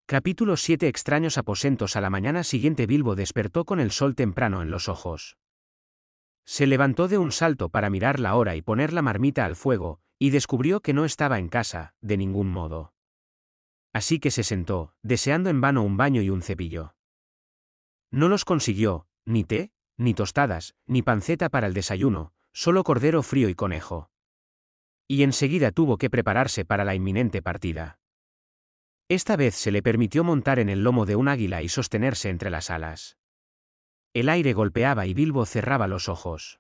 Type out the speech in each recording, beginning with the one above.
Capítulo 7. Extraños aposentos. A la mañana siguiente Bilbo despertó con el sol temprano en los ojos. Se levantó de un salto para mirar la hora y poner la marmita al fuego, y descubrió que no estaba en casa, de ningún modo. Así que se sentó, deseando en vano un baño y un cepillo. No los consiguió, ni té, ni tostadas, ni panceta para el desayuno, solo cordero frío y conejo. Y enseguida tuvo que prepararse para la inminente partida. Esta vez se le permitió montar en el lomo de un águila y sostenerse entre las alas. El aire golpeaba y Bilbo cerraba los ojos.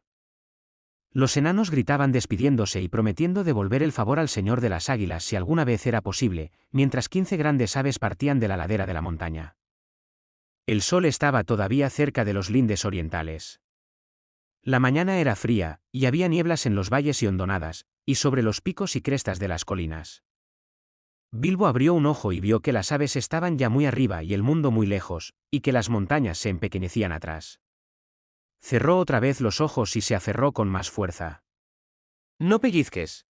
Los enanos gritaban despidiéndose y prometiendo devolver el favor al señor de las águilas si alguna vez era posible, mientras 15 grandes aves partían de la ladera de la montaña. El sol estaba todavía cerca de los lindes orientales. La mañana era fría, y había nieblas en los valles y hondonadas, y sobre los picos y crestas de las colinas. Bilbo abrió un ojo y vio que las aves estaban ya muy arriba y el mundo muy lejos, y que las montañas se empequeñecían atrás. Cerró otra vez los ojos y se aferró con más fuerza. «No pellizques»,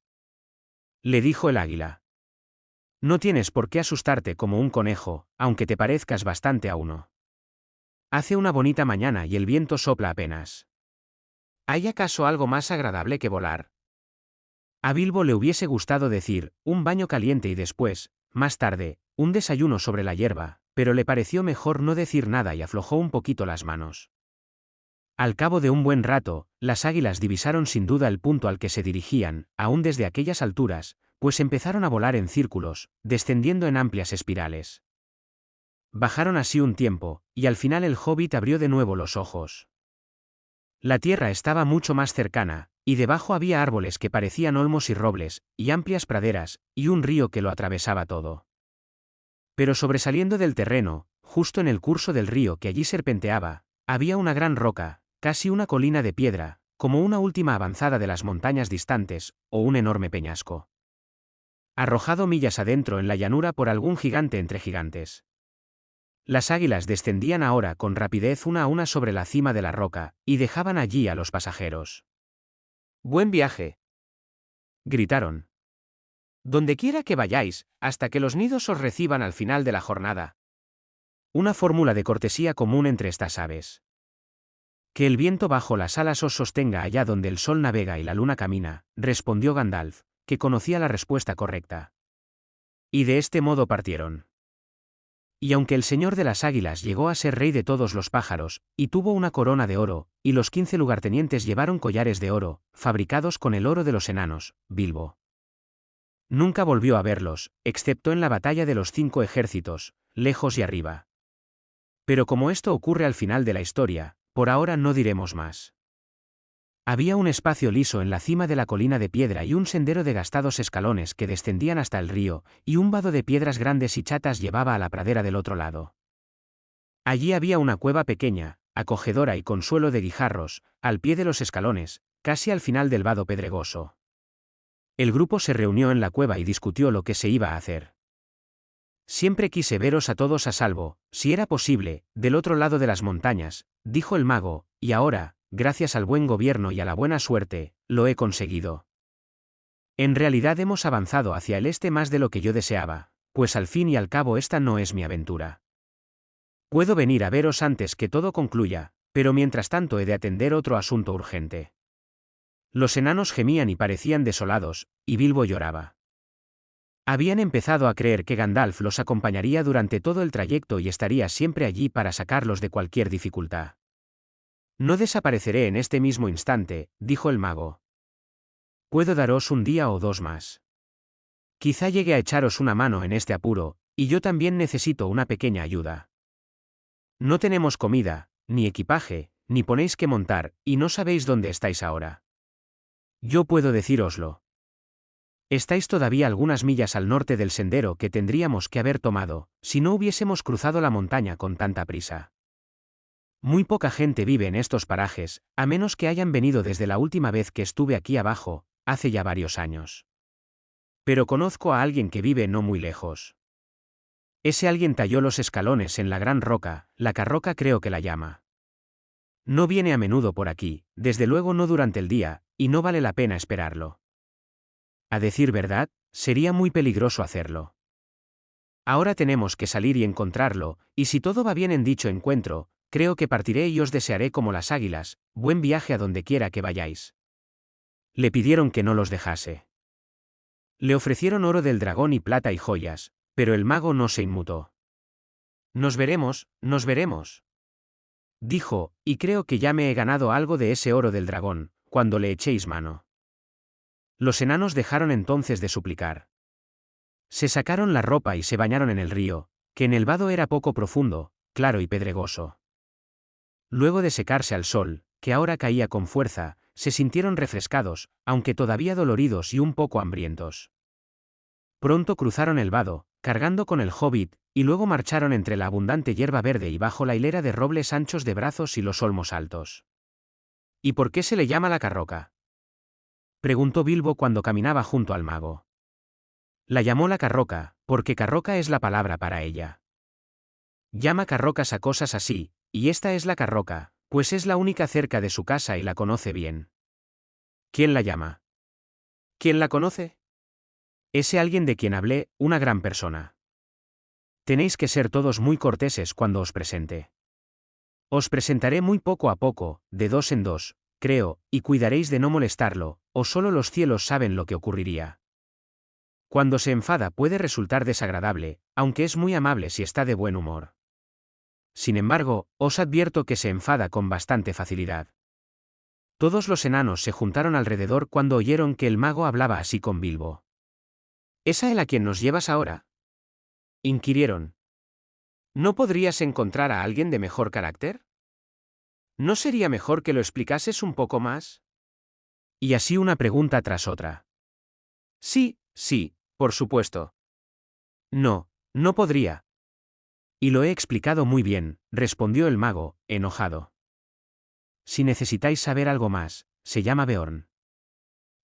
le dijo el águila. «No tienes por qué asustarte como un conejo, aunque te parezcas bastante a uno. Hace una bonita mañana y el viento sopla apenas. ¿Hay acaso algo más agradable que volar?» A Bilbo le hubiese gustado decir, un baño caliente y después, más tarde, un desayuno sobre la hierba, pero le pareció mejor no decir nada y aflojó un poquito las manos. Al cabo de un buen rato, las águilas divisaron sin duda el punto al que se dirigían, aún desde aquellas alturas, pues empezaron a volar en círculos, descendiendo en amplias espirales. Bajaron así un tiempo, y al final el hobbit abrió de nuevo los ojos. La tierra estaba mucho más cercana, y debajo había árboles que parecían olmos y robles, y amplias praderas, y un río que lo atravesaba todo. Pero sobresaliendo del terreno, justo en el curso del río que allí serpenteaba, había una gran roca, casi una colina de piedra, como una última avanzada de las montañas distantes, o un enorme peñasco. Arrojado millas adentro en la llanura por algún gigante entre gigantes. Las águilas descendían ahora con rapidez una a una sobre la cima de la roca, y dejaban allí a los pasajeros. «Buen viaje», gritaron. «Donde quiera que vayáis, hasta que los nidos os reciban al final de la jornada». Una fórmula de cortesía común entre estas aves. «Que el viento bajo las alas os sostenga allá donde el sol navega y la luna camina», respondió Gandalf, que conocía la respuesta correcta. Y de este modo partieron. Y aunque el señor de las águilas llegó a ser rey de todos los pájaros, y tuvo una corona de oro, y los 15 lugartenientes llevaron collares de oro, fabricados con el oro de los enanos, Bilbo nunca volvió a verlos, excepto en la batalla de los 5 ejércitos, lejos y arriba. Pero como esto ocurre al final de la historia, por ahora no diremos más. Había un espacio liso en la cima de la colina de piedra y un sendero de gastados escalones que descendían hasta el río, y un vado de piedras grandes y chatas llevaba a la pradera del otro lado. Allí había una cueva pequeña, acogedora y con suelo de guijarros, al pie de los escalones, casi al final del vado pedregoso. El grupo se reunió en la cueva y discutió lo que se iba a hacer. «Siempre quise veros a todos a salvo, si era posible, del otro lado de las montañas», dijo el mago, «y ahora, gracias al buen gobierno y a la buena suerte, lo he conseguido. En realidad hemos avanzado hacia el este más de lo que yo deseaba, pues al fin y al cabo esta no es mi aventura. Puedo venir a veros antes que todo concluya, pero mientras tanto he de atender otro asunto urgente». Los enanos gemían y parecían desolados, y Bilbo lloraba. Habían empezado a creer que Gandalf los acompañaría durante todo el trayecto y estaría siempre allí para sacarlos de cualquier dificultad. «No desapareceré en este mismo instante», dijo el mago. «Puedo daros un día o 2 más. Quizá llegue a echaros una mano en este apuro, y yo también necesito una pequeña ayuda. No tenemos comida, ni equipaje, ni ponéis que montar, y no sabéis dónde estáis ahora. Yo puedo decíroslo. Estáis todavía algunas millas al norte del sendero que tendríamos que haber tomado, si no hubiésemos cruzado la montaña con tanta prisa. Muy poca gente vive en estos parajes, a menos que hayan venido desde la última vez que estuve aquí abajo, hace ya varios años. Pero conozco a alguien que vive no muy lejos. Ese alguien talló los escalones en la gran roca, la Carroca creo que la llama. No viene a menudo por aquí, desde luego no durante el día, y no vale la pena esperarlo. A decir verdad, sería muy peligroso hacerlo. Ahora tenemos que salir y encontrarlo, y si todo va bien en dicho encuentro, creo que partiré y os desearé como las águilas, buen viaje a donde quiera que vayáis. Le pidieron que no los dejase. Le ofrecieron oro del dragón y plata y joyas, pero el mago no se inmutó. Nos veremos, dijo, y creo que ya me he ganado algo de ese oro del dragón, cuando le echéis mano. Los enanos dejaron entonces de suplicar. Se sacaron la ropa y se bañaron en el río, que en el vado era poco profundo, claro y pedregoso. Luego de secarse al sol, que ahora caía con fuerza, se sintieron refrescados, aunque todavía doloridos y un poco hambrientos. Pronto cruzaron el vado, cargando con el hobbit, y luego marcharon entre la abundante hierba verde y bajo la hilera de robles anchos de brazos y los olmos altos. ¿Y por qué se le llama la carroca?, preguntó Bilbo cuando caminaba junto al mago. La llamó la carroca, porque carroca es la palabra para ella. Llama carrocas a cosas así, y esta es la carroca, pues es la única cerca de su casa y la conoce bien. ¿Quién la llama? ¿Quién la conoce? Ese alguien de quien hablé, una gran persona. Tenéis que ser todos muy corteses cuando os presente. Os presentaré muy poco a poco, de dos en dos, creo, y cuidaréis de no molestarlo, o solo los cielos saben lo que ocurriría. Cuando se enfada puede resultar desagradable, aunque es muy amable si está de buen humor. Sin embargo, os advierto que se enfada con bastante facilidad. Todos los enanos se juntaron alrededor cuando oyeron que el mago hablaba así con Bilbo. ¿Es a él a quien nos llevas ahora?, inquirieron. ¿No podrías encontrar a alguien de mejor carácter? ¿No sería mejor que lo explicases un poco más? Y así una pregunta tras otra. Sí, por supuesto. No, no podría. Y lo he explicado muy bien, respondió el mago, enojado. Si necesitáis saber algo más, se llama Beorn.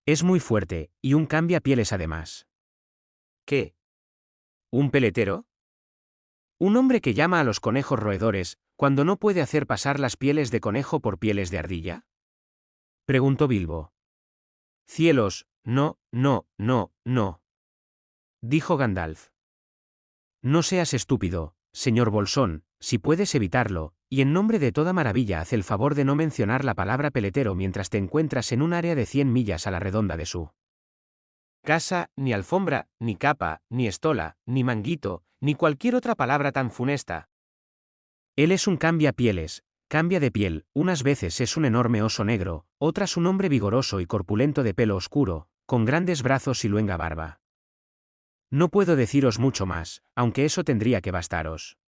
Es muy fuerte, y un cambiapieles además. ¿Qué? ¿Un peletero? Un hombre que llama a los conejos roedores, cuando no puede hacer pasar las pieles de conejo por pieles de ardilla? Preguntó Bilbo. Cielos, no, dijo Gandalf. No seas estúpido, señor Bolsón, si puedes evitarlo, y en nombre de toda maravilla haz el favor de no mencionar la palabra peletero mientras te encuentras en un área de 100 millas a la redonda de su casa, ni alfombra, ni capa, ni estola, ni manguito, ni cualquier otra palabra tan funesta. Él es un cambiapieles, cambia de piel, unas veces es un enorme oso negro, otras un hombre vigoroso y corpulento de pelo oscuro, con grandes brazos y luenga barba. No puedo deciros mucho más, aunque eso tendría que bastaros.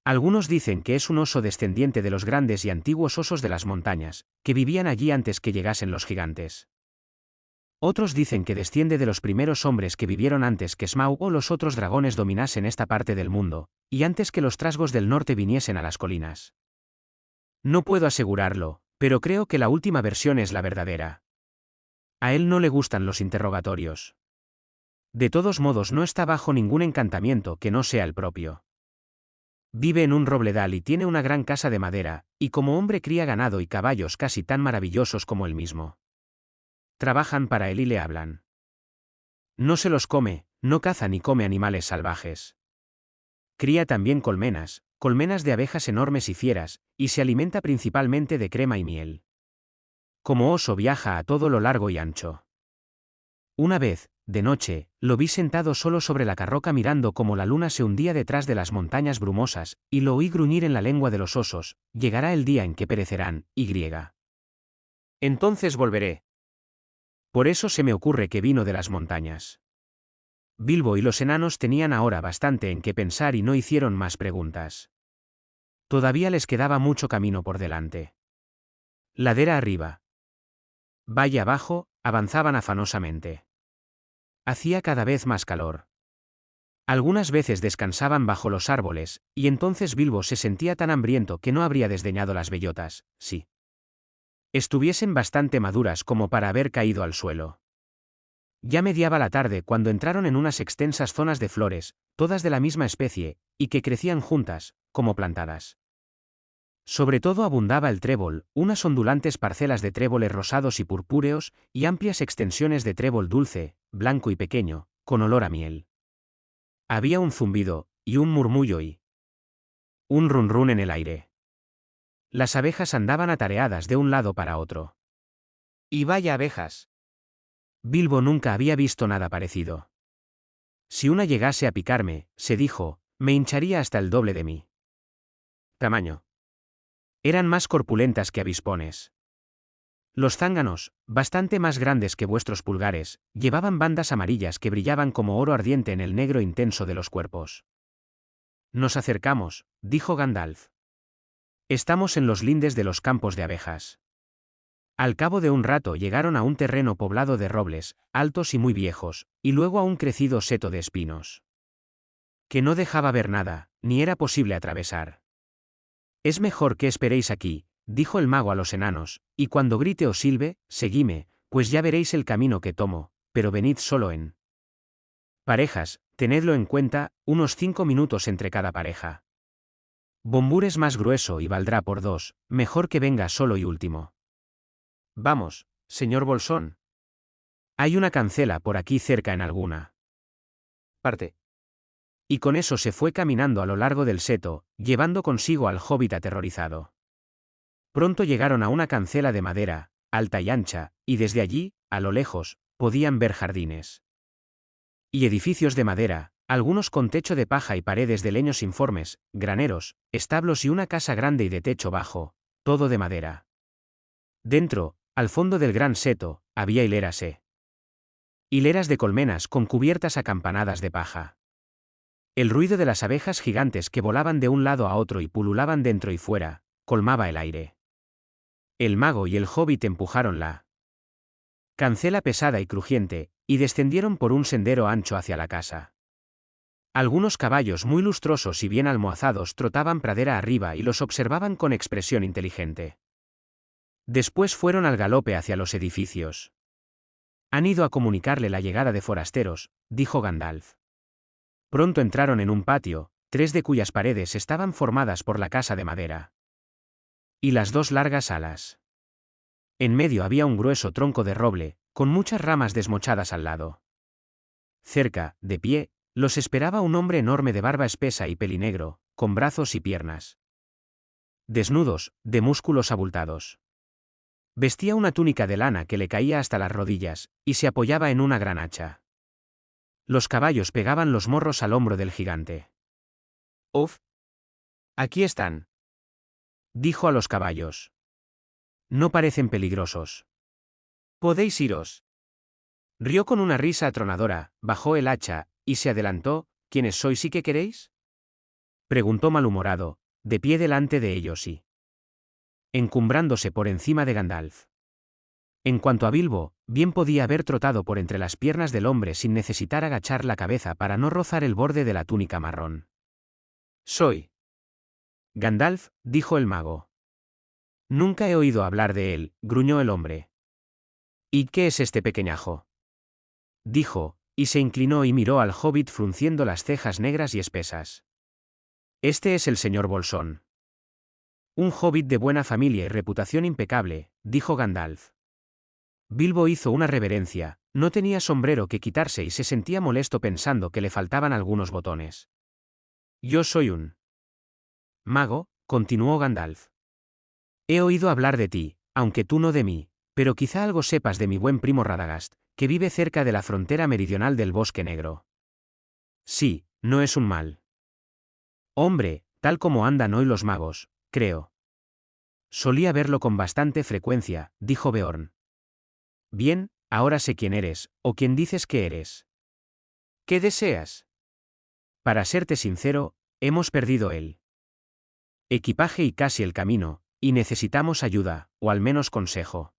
Algunos dicen que es un oso descendiente de los grandes y antiguos osos de las montañas, que vivían allí antes que llegasen los gigantes. Otros dicen que desciende de los primeros hombres que vivieron antes que Smaug o los otros dragones dominasen esta parte del mundo, y antes que los trasgos del norte viniesen a las colinas. No puedo asegurarlo, pero creo que la última versión es la verdadera. A él no le gustan los interrogatorios. De todos modos no está bajo ningún encantamiento que no sea el propio. Vive en un robledal y tiene una gran casa de madera, y como hombre cría ganado y caballos casi tan maravillosos como él mismo. Trabajan para él y le hablan. No se los come, no caza ni come animales salvajes. Cría también colmenas de abejas enormes y fieras, y se alimenta principalmente de crema y miel. Como oso viaja a todo lo largo y ancho. Una vez, de noche, lo vi sentado solo sobre la carroca mirando cómo la luna se hundía detrás de las montañas brumosas, y lo oí gruñir en la lengua de los osos: llegará el día en que perecerán, y. Entonces volveré. Por eso se me ocurre que vino de las montañas. Bilbo y los enanos tenían ahora bastante en qué pensar y no hicieron más preguntas. Todavía les quedaba mucho camino por delante. Ladera arriba, valle abajo, avanzaban afanosamente. Hacía cada vez más calor. Algunas veces descansaban bajo los árboles, y entonces Bilbo se sentía tan hambriento que no habría desdeñado las bellotas, si estuviesen bastante maduras como para haber caído al suelo. Ya mediaba la tarde cuando entraron en unas extensas zonas de flores, todas de la misma especie, y que crecían juntas, como plantadas. Sobre todo abundaba el trébol, unas ondulantes parcelas de tréboles rosados y purpúreos, y amplias extensiones de trébol dulce, blanco y pequeño, con olor a miel. Había un zumbido, y un murmullo y un run en el aire. Las abejas andaban atareadas de un lado para otro. ¡Y vaya abejas! Bilbo nunca había visto nada parecido. Si una llegase a picarme, se dijo, me hincharía hasta el doble de mi tamaño. Eran más corpulentas que avispones. Los zánganos, bastante más grandes que vuestros pulgares, llevaban bandas amarillas que brillaban como oro ardiente en el negro intenso de los cuerpos. Nos acercamos, dijo Gandalf. Estamos en los lindes de los campos de abejas. Al cabo de un rato llegaron a un terreno poblado de robles, altos y muy viejos, y luego a un crecido seto de espinos. Que no dejaba ver nada, ni era posible atravesar. Es mejor que esperéis aquí, dijo el mago a los enanos, y cuando grite o silbe, seguime, pues ya veréis el camino que tomo, pero venid solo en parejas, tenedlo en cuenta, unos 5 minutos entre cada pareja. Bombur es más grueso y valdrá por 2, mejor que venga solo y último. Vamos, señor Bolsón. Hay una cancela por aquí cerca en alguna parte. Y con eso se fue caminando a lo largo del seto, llevando consigo al hobbit aterrorizado. Pronto llegaron a una cancela de madera, alta y ancha, y desde allí, a lo lejos, podían ver jardines y edificios de madera, algunos con techo de paja y paredes de leños informes, graneros, establos y una casa grande y de techo bajo, todo de madera. Dentro, al fondo del gran seto, había hileras de colmenas con cubiertas acampanadas de paja. El ruido de las abejas gigantes que volaban de un lado a otro y pululaban dentro y fuera, colmaba el aire. El mago y el hobbit empujaron la cancela pesada y crujiente, y descendieron por un sendero ancho hacia la casa. Algunos caballos muy lustrosos y bien almohazados trotaban pradera arriba y los observaban con expresión inteligente. Después fueron al galope hacia los edificios. Han ido a comunicarle la llegada de forasteros, dijo Gandalf. Pronto entraron en un patio, 3 de cuyas paredes estaban formadas por la casa de madera. Y las 2 largas salas. En medio había un grueso tronco de roble, con muchas ramas desmochadas al lado. Cerca, de pie, los esperaba un hombre enorme de barba espesa y pelinegro, con brazos y piernas desnudos, de músculos abultados. Vestía una túnica de lana que le caía hasta las rodillas, y se apoyaba en una gran hacha. Los caballos pegaban los morros al hombro del gigante. «Uf. Aquí están», dijo a los caballos. «No parecen peligrosos. Podéis iros». Rió con una risa atronadora, bajó el hacha, y se adelantó. «¿Quiénes sois y qué queréis?», preguntó malhumorado, de pie delante de ellos y encumbrándose por encima de Gandalf. En cuanto a Bilbo, bien podía haber trotado por entre las piernas del hombre sin necesitar agachar la cabeza para no rozar el borde de la túnica marrón. «Soy Gandalf», dijo el mago. «Nunca he oído hablar de él», gruñó el hombre. «¿Y qué es este pequeñajo?», dijo, y se inclinó y miró al hobbit frunciendo las cejas negras y espesas. «Este es el señor Bolsón». «Un hobbit de buena familia y reputación impecable», dijo Gandalf. Bilbo hizo una reverencia, no tenía sombrero que quitarse y se sentía molesto pensando que le faltaban algunos botones. «Yo soy un mago», continuó Gandalf. «He oído hablar de ti, aunque tú no de mí, pero quizá algo sepas de mi buen primo Radagast, que vive cerca de la frontera meridional del Bosque Negro». «Sí, no es un mal hombre, tal como andan hoy los magos, creo». «Solía verlo con bastante frecuencia», dijo Beorn. «Bien, ahora sé quién eres, o quién dices que eres. ¿Qué deseas?». «Para serte sincero, hemos perdido el equipaje y casi el camino, y necesitamos ayuda, o al menos consejo.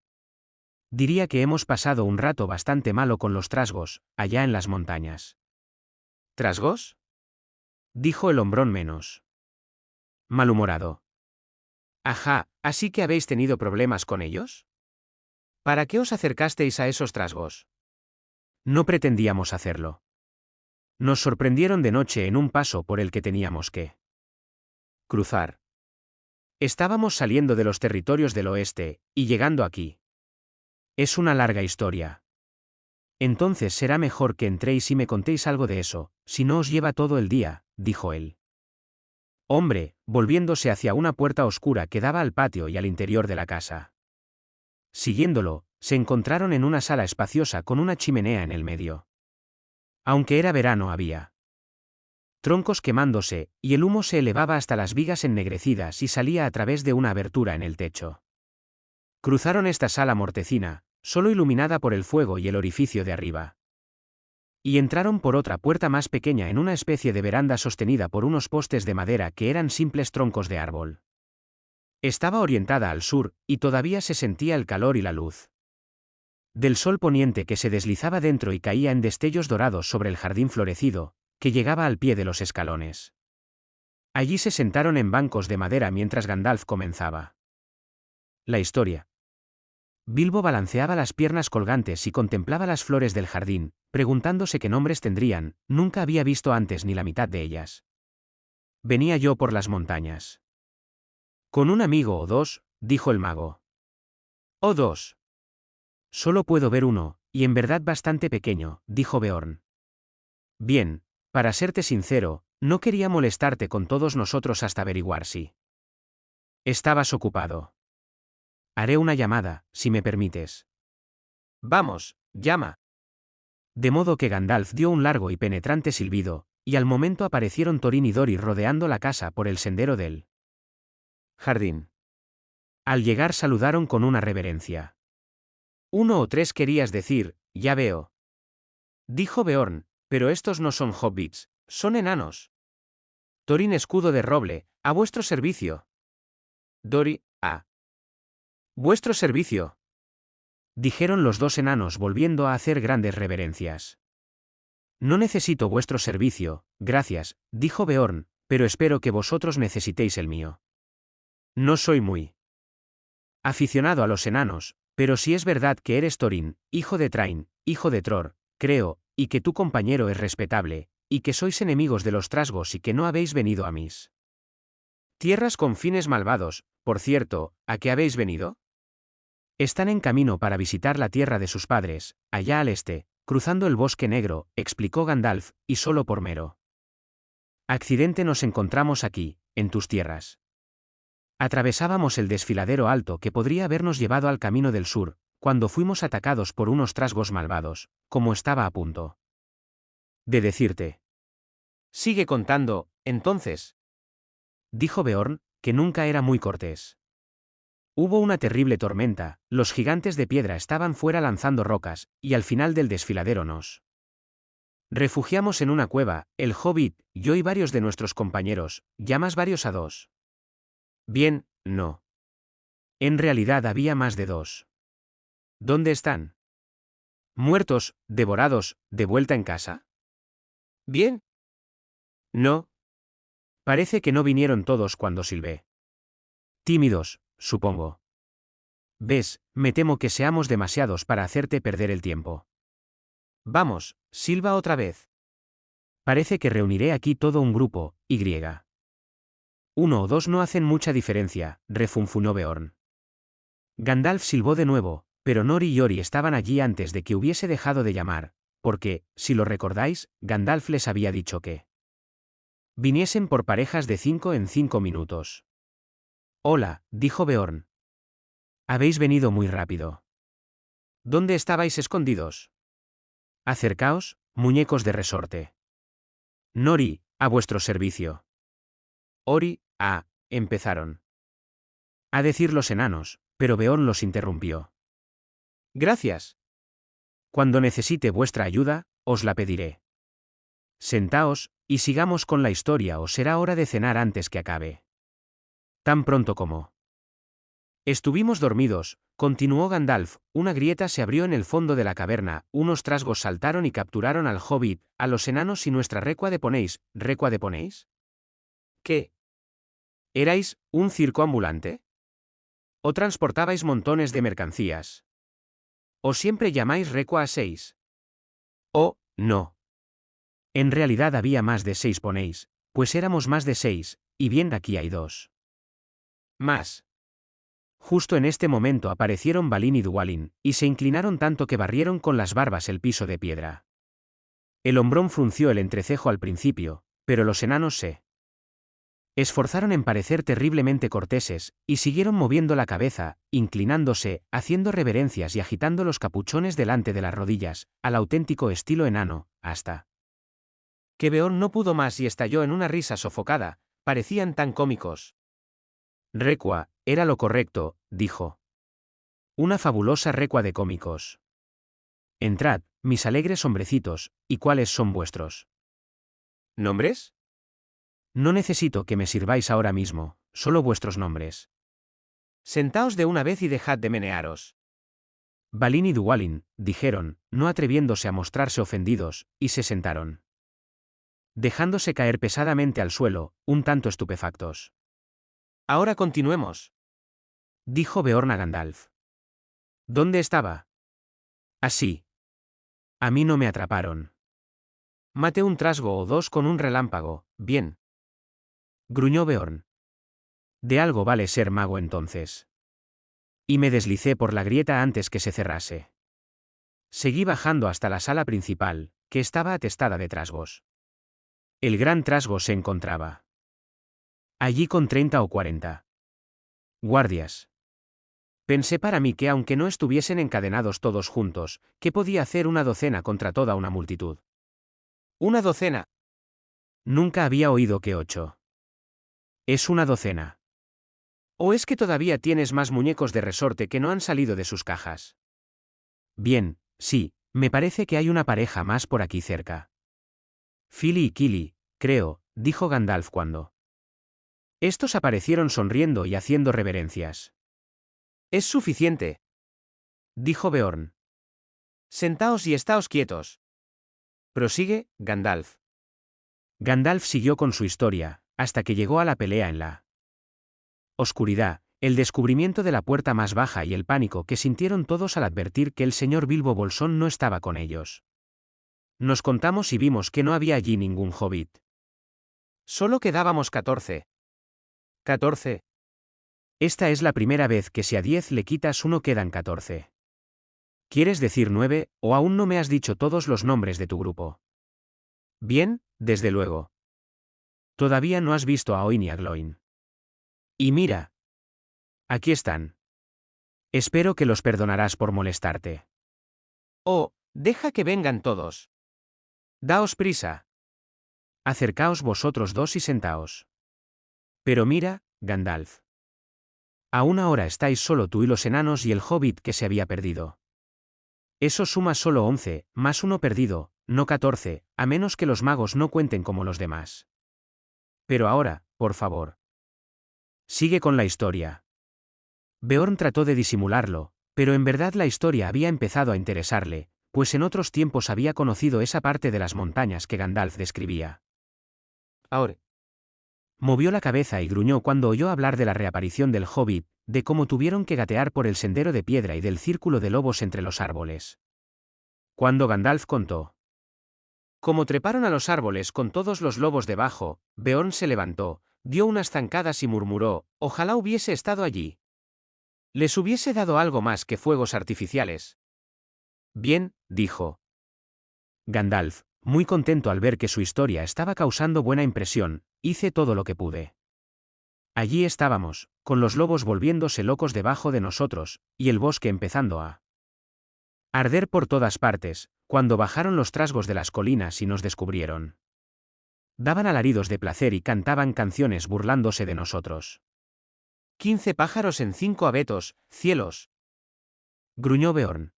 Diría que hemos pasado un rato bastante malo con los trasgos, allá en las montañas». «¿Trasgos?», dijo el hombrón menos malhumorado. «Ajá, ¿así que habéis tenido problemas con ellos? ¿Para qué os acercasteis a esos trasgos?». «No pretendíamos hacerlo. Nos sorprendieron de noche en un paso por el que teníamos que cruzar. Estábamos saliendo de los territorios del oeste, y llegando aquí. Es una larga historia». Entonces será mejor que entréis y me contéis algo de eso, si no os lleva todo el día, dijo él. Hombre, volviéndose hacia una puerta oscura que daba al patio y al interior de la casa. Siguiéndolo, se encontraron en una sala espaciosa con una chimenea en el medio. Aunque era verano había troncos quemándose, y el humo se elevaba hasta las vigas ennegrecidas y salía a través de una abertura en el techo. Cruzaron esta sala mortecina, solo iluminada por el fuego y el orificio de arriba. Y entraron por otra puerta más pequeña en una especie de veranda sostenida por unos postes de madera que eran simples troncos de árbol. Estaba orientada al sur, y todavía se sentía el calor y la luz del sol poniente que se deslizaba dentro y caía en destellos dorados sobre el jardín florecido, que llegaba al pie de los escalones. Allí se sentaron en bancos de madera mientras Gandalf comenzaba la historia. Bilbo balanceaba las piernas colgantes y contemplaba las flores del jardín, preguntándose qué nombres tendrían, nunca había visto antes ni la mitad de ellas. Venía yo por las montañas. Con un amigo o dos, dijo el mago. O dos. Solo puedo ver uno, y en verdad bastante pequeño, dijo Beorn. Bien, para serte sincero, no quería molestarte con todos nosotros hasta averiguar si estabas ocupado. Haré una llamada, si me permites. Vamos, llama. De modo que Gandalf dio un largo y penetrante silbido, y al momento aparecieron Thorin y Dori rodeando la casa por el sendero del jardín. Al llegar saludaron con una reverencia. Uno o tres querías decir, ya veo. Dijo Beorn, pero estos no son hobbits, son enanos. Thorin escudo de roble, a vuestro servicio. Dori, a vuestro servicio. Dijeron los dos enanos volviendo a hacer grandes reverencias. No necesito vuestro servicio, gracias, dijo Beorn, pero espero que vosotros necesitéis el mío. No soy muy aficionado a los enanos, pero si es verdad que eres Thorin, hijo de Train, hijo de Tror, creo, y que tu compañero es respetable, y que sois enemigos de los trasgos y que no habéis venido a mis tierras con fines malvados, por cierto, ¿a qué habéis venido? Están en camino para visitar la tierra de sus padres, allá al este, cruzando el bosque negro, explicó Gandalf, y solo por mero accidente nos encontramos aquí, en tus tierras. Atravesábamos el desfiladero alto que podría habernos llevado al camino del sur, cuando fuimos atacados por unos trasgos malvados, como estaba a punto de decirte. Sigue contando, entonces. Dijo Beorn, que nunca era muy cortés. Hubo una terrible tormenta, los gigantes de piedra estaban fuera lanzando rocas, y al final del desfiladero nos refugiamos en una cueva, el hobbit, yo y varios de nuestros compañeros, ya más varios a dos. Bien, no. En realidad había más de dos. ¿Dónde están? ¿Muertos, devorados, de vuelta en casa? Bien. No. Parece que no vinieron todos cuando silbé. Tímidos, supongo. Ves, me temo que seamos demasiados para hacerte perder el tiempo. Vamos, silba otra vez. Parece que reuniré aquí todo un grupo, y. Uno o dos no hacen mucha diferencia, refunfuñó Beorn. Gandalf silbó de nuevo, pero Nori y Ori estaban allí antes de que hubiese dejado de llamar, porque, si lo recordáis, Gandalf les había dicho que viniesen por parejas de 5 en 5 minutos. Hola, dijo Beorn. Habéis venido muy rápido. ¿Dónde estabais escondidos? Acercaos, muñecos de resorte. Nori, a vuestro servicio. Ori, empezaron a decir los enanos, pero Beorn los interrumpió. Gracias. Cuando necesite vuestra ayuda, os la pediré. Sentaos, y sigamos con la historia o será hora de cenar antes que acabe. Tan pronto como estuvimos dormidos, continuó Gandalf, una grieta se abrió en el fondo de la caverna, unos trasgos saltaron y capturaron al hobbit, a los enanos y nuestra recua de ponéis. ¿Recua de ponéis? ¿Qué? ¿Erais un circo ambulante? ¿O transportabais montones de mercancías? ¿O siempre llamáis recua a 6? Oh, no. En realidad había más de 6 ponéis, pues éramos más de 6, y bien aquí hay 2. Más. Justo en este momento aparecieron Balin y Dwalin, y se inclinaron tanto que barrieron con las barbas el piso de piedra. El hombrón frunció el entrecejo al principio, pero los enanos se esforzaron en parecer terriblemente corteses, y siguieron moviendo la cabeza, inclinándose, haciendo reverencias y agitando los capuchones delante de las rodillas, al auténtico estilo enano, hasta que Beorn no pudo más y estalló en una risa sofocada. Parecían tan cómicos. Recua, era lo correcto, dijo. Una fabulosa recua de cómicos. Entrad, mis alegres hombrecitos, ¿y cuáles son vuestros nombres? No necesito que me sirváis ahora mismo, solo vuestros nombres. Sentaos de una vez y dejad de menearos. Balin y Dwalin, dijeron, no atreviéndose a mostrarse ofendidos, y se sentaron, dejándose caer pesadamente al suelo, un tanto estupefactos. Ahora continuemos, dijo Beorn a Gandalf. ¿Dónde estaba? Así. A mí no me atraparon. Maté un trasgo o dos con un relámpago, bien. Gruñó Beorn. De algo vale ser mago entonces. Y me deslicé por la grieta antes que se cerrase. Seguí bajando hasta la sala principal, que estaba atestada de trasgos. El gran trasgo se encontraba allí con 30 o 40 guardias. Pensé para mí que aunque no estuviesen encadenados todos juntos, ¿qué podía hacer una docena contra toda una multitud? ¿Una docena? Nunca había oído que 8. Es una docena. ¿O es que todavía tienes más muñecos de resorte que no han salido de sus cajas? Bien, sí, me parece que hay una pareja más por aquí cerca. Fili y Kili, creo, dijo Gandalf cuando estos aparecieron sonriendo y haciendo reverencias. Es suficiente, dijo Beorn. Sentaos y estáos quietos. Prosigue, Gandalf. Gandalf siguió con su historia, hasta que llegó a la pelea en la oscuridad, el descubrimiento de la puerta más baja y el pánico que sintieron todos al advertir que el señor Bilbo Bolsón no estaba con ellos. Nos contamos y vimos que no había allí ningún hobbit. Solo quedábamos 14. 14. Esta es la primera vez que si a 10 le quitas uno quedan 14. ¿Quieres decir 9, o aún no me has dicho todos los nombres de tu grupo? Bien, desde luego. Todavía no has visto a Oin y a Gloin. Y mira. Aquí están. Espero que los perdonarás por molestarte. Oh, deja que vengan todos. Daos prisa. Acercaos vosotros dos y sentaos. Pero mira, Gandalf. Aún ahora estáis solo tú y los enanos y el hobbit que se había perdido. Eso suma solo 11, más uno perdido, no 14, a menos que los magos no cuenten como los demás. Pero ahora, por favor. Sigue con la historia. Beorn trató de disimularlo, pero en verdad la historia había empezado a interesarle, pues en otros tiempos había conocido esa parte de las montañas que Gandalf describía. Ahora. Movió la cabeza y gruñó cuando oyó hablar de la reaparición del hobbit, de cómo tuvieron que gatear por el sendero de piedra y del círculo de lobos entre los árboles. Cuando Gandalf contó cómo treparon a los árboles con todos los lobos debajo, Beorn se levantó, dio unas zancadas y murmuró, ojalá hubiese estado allí. Les hubiese dado algo más que fuegos artificiales. Bien, dijo Gandalf, muy contento al ver que su historia estaba causando buena impresión, hice todo lo que pude. Allí estábamos, con los lobos volviéndose locos debajo de nosotros, y el bosque empezando a arder por todas partes, cuando bajaron los trasgos de las colinas y nos descubrieron. Daban alaridos de placer y cantaban canciones burlándose de nosotros. 15 pájaros en 5 abetos, cielos. Gruñó Beorn.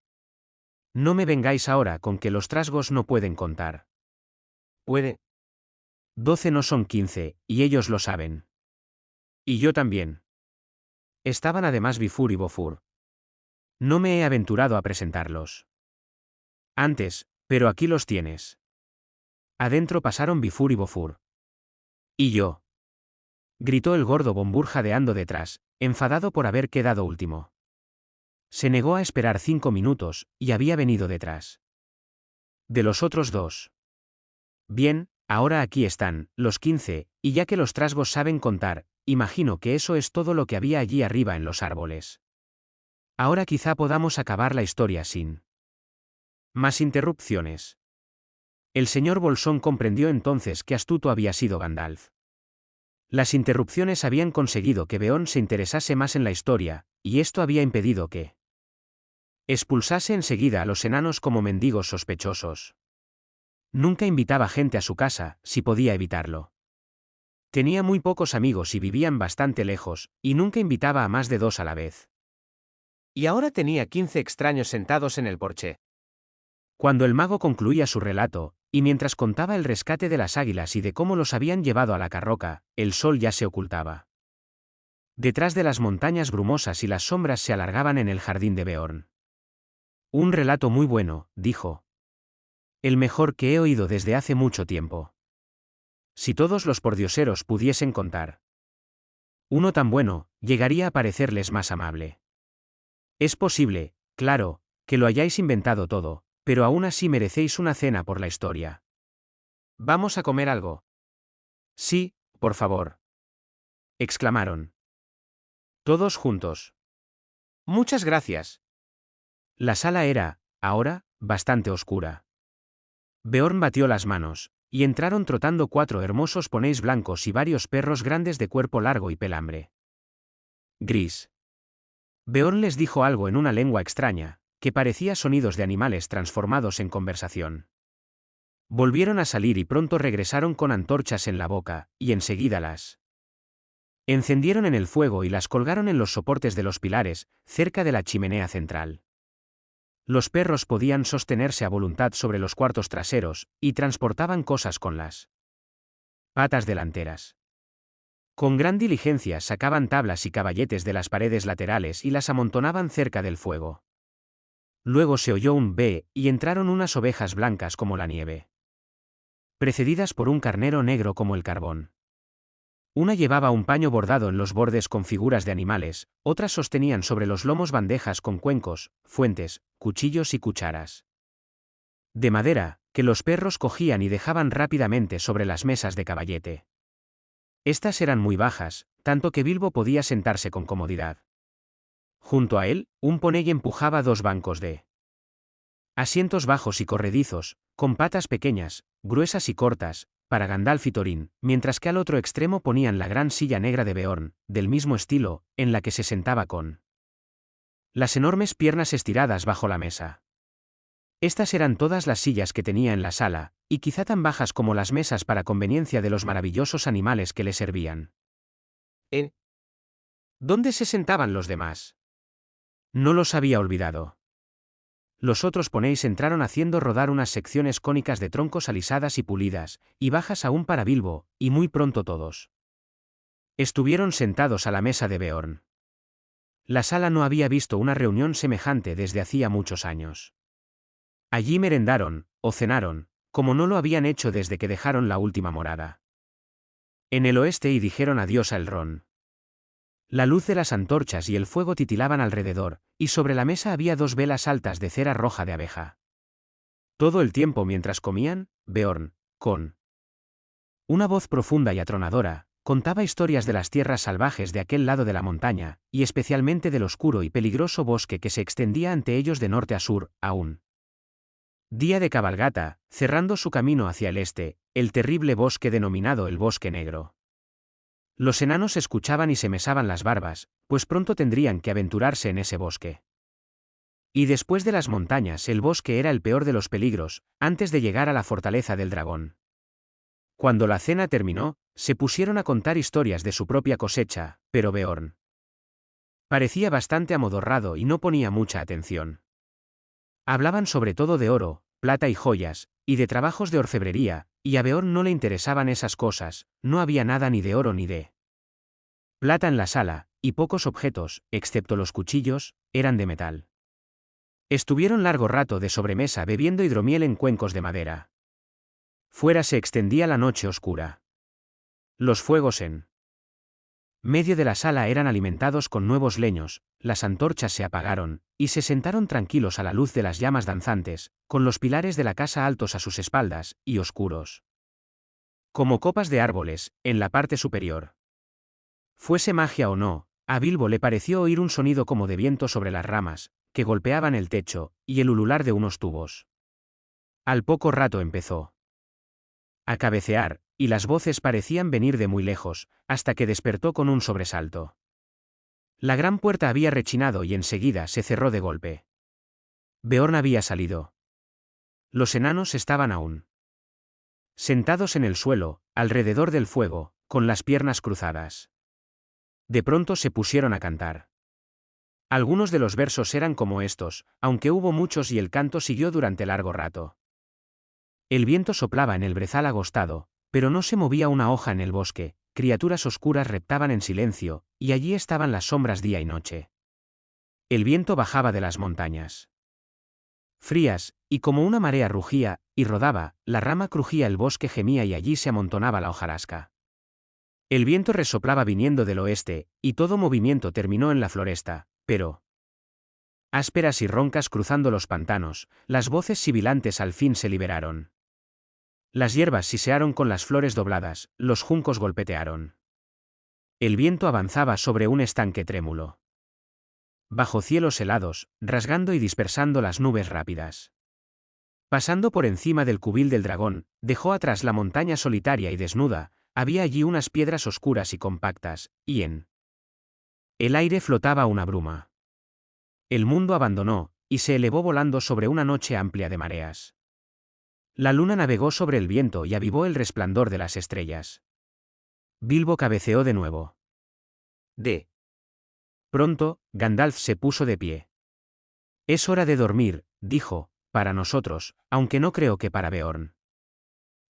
No me vengáis ahora con que los trasgos no pueden contar. Puede. 12 no son 15, y ellos lo saben. Y yo también. Estaban además Bifur y Bofur. No me he aventurado a presentarlos antes, pero aquí los tienes. Adentro pasaron Bifur y Bofur. ¿Y yo? Gritó el gordo Bombur jadeando detrás, enfadado por haber quedado último. Se negó a esperar 5 minutos, y había venido detrás de los otros dos. Bien, Ahora aquí están, los 15, y ya que los trasgos saben contar, imagino que eso es todo lo que había allí arriba en los árboles. Ahora quizá podamos acabar la historia sin más interrupciones. El señor Bolsón comprendió entonces qué astuto había sido Gandalf. Las interrupciones habían conseguido que Beorn se interesase más en la historia, y esto había impedido que expulsase enseguida a los enanos como mendigos sospechosos. Nunca invitaba gente a su casa, si podía evitarlo. Tenía muy pocos amigos y vivían bastante lejos, y nunca invitaba a más de 2 a la vez. Y ahora tenía 15 extraños sentados en el porche. Cuando el mago concluía su relato, y mientras contaba el rescate de las águilas y de cómo los habían llevado a la carroca, el sol ya se ocultaba. Detrás de las montañas brumosas y las sombras se alargaban en el jardín de Beorn. Un relato muy bueno, dijo. El mejor que he oído desde hace mucho tiempo. Si todos los pordioseros pudiesen contar uno tan bueno, llegaría a parecerles más amable. Es posible, claro, que lo hayáis inventado todo, pero aún así merecéis una cena por la historia. ¿Vamos a comer algo? Sí, por favor. Exclamaron. Todos juntos. Muchas gracias. La sala era, ahora, bastante oscura. Beorn batió las manos, y entraron trotando 4 hermosos poneys blancos y varios perros grandes de cuerpo largo y pelambre gris. Beorn les dijo algo en una lengua extraña, que parecía sonidos de animales transformados en conversación. Volvieron a salir y pronto regresaron con antorchas en la boca, y enseguida las encendieron en el fuego y las colgaron en los soportes de los pilares, cerca de la chimenea central. Los perros podían sostenerse a voluntad sobre los cuartos traseros, y transportaban cosas con las patas delanteras. Con gran diligencia sacaban tablas y caballetes de las paredes laterales y las amontonaban cerca del fuego. Luego se oyó un "bé", y entraron unas ovejas blancas como la nieve, precedidas por un carnero negro como el carbón. Una llevaba un paño bordado en los bordes con figuras de animales, otras sostenían sobre los lomos bandejas con cuencos, fuentes, cuchillos y cucharas de madera, que los perros cogían y dejaban rápidamente sobre las mesas de caballete. Estas eran muy bajas, tanto que Bilbo podía sentarse con comodidad. Junto a él, un poney empujaba 2 bancos de asientos bajos y corredizos, con patas pequeñas, gruesas y cortas, para Gandalf y Thorin, mientras que al otro extremo ponían la gran silla negra de Beorn, del mismo estilo, en la que se sentaba con las enormes piernas estiradas bajo la mesa. Estas eran todas las sillas que tenía en la sala, y quizá tan bajas como las mesas para conveniencia de los maravillosos animales que le servían. ¿En dónde se sentaban los demás? No los había olvidado. Los otros poneys entraron haciendo rodar unas secciones cónicas de troncos alisadas y pulidas, y bajas aún para Bilbo, y muy pronto todos estuvieron sentados a la mesa de Beorn. La sala no había visto una reunión semejante desde hacía muchos años. Allí merendaron, o cenaron, como no lo habían hecho desde que dejaron la última morada en el oeste y dijeron adiós a Elrond. La luz de las antorchas y el fuego titilaban alrededor, y sobre la mesa había 2 velas altas de cera roja de abeja. Todo el tiempo mientras comían, Beorn, con una voz profunda y atronadora, contaba historias de las tierras salvajes de aquel lado de la montaña, y especialmente del oscuro y peligroso bosque que se extendía ante ellos de norte a sur, aún. Día de cabalgata, cerrando su camino hacia el este, el terrible bosque denominado el Bosque Negro. Los enanos escuchaban y se mesaban las barbas, pues pronto tendrían que aventurarse en ese bosque. Y después de las montañas el bosque era el peor de los peligros, antes de llegar a la fortaleza del dragón. Cuando la cena terminó, se pusieron a contar historias de su propia cosecha, pero Beorn parecía bastante amodorrado y no ponía mucha atención. Hablaban sobre todo de oro, plata y joyas, y de trabajos de orfebrería, y a Beorn no le interesaban esas cosas, no había nada ni de oro ni de plata en la sala, y pocos objetos, excepto los cuchillos, eran de metal. Estuvieron largo rato de sobremesa bebiendo hidromiel en cuencos de madera. Fuera se extendía la noche oscura. Los fuegos en medio de la sala eran alimentados con nuevos leños, las antorchas se apagaron, y se sentaron tranquilos a la luz de las llamas danzantes, con los pilares de la casa altos a sus espaldas, y oscuros. como copas de árboles, en la parte superior. Fuese magia o no, a Bilbo le pareció oír un sonido como de viento sobre las ramas, que golpeaban el techo, y el ulular de unos tubos. Al poco rato empezó a cabecear, y las voces parecían venir de muy lejos, hasta que despertó con un sobresalto. La gran puerta había rechinado y enseguida se cerró de golpe. Beorn había salido. Los enanos estaban aún sentados en el suelo, alrededor del fuego, con las piernas cruzadas. De pronto se pusieron a cantar. Algunos de los versos eran como estos, aunque hubo muchos y el canto siguió durante largo rato. El viento soplaba en el brezal agostado, pero no se movía una hoja en el bosque, criaturas oscuras reptaban en silencio, y allí estaban las sombras día y noche. El viento bajaba de las montañas frías, y como una marea rugía, y rodaba, la rama crujía, el bosque gemía y allí se amontonaba la hojarasca. El viento resoplaba viniendo del oeste, y todo movimiento terminó en la floresta, pero ásperas y roncas cruzando los pantanos, las voces sibilantes al fin se liberaron. Las hierbas sisearon con las flores dobladas, los juncos golpetearon. El viento avanzaba sobre un estanque trémulo. Bajo cielos helados, rasgando y dispersando las nubes rápidas. Pasando por encima del cubil del dragón, dejó atrás la montaña solitaria y desnuda, había allí unas piedras oscuras y compactas, y en el aire flotaba una bruma. El mundo abandonó, y se elevó volando sobre una noche amplia de mareas. La luna navegó sobre el viento y avivó el resplandor de las estrellas. Bilbo cabeceó de nuevo. De pronto, Gandalf se puso de pie. Es hora de dormir, dijo, para nosotros, aunque no creo que para Beorn.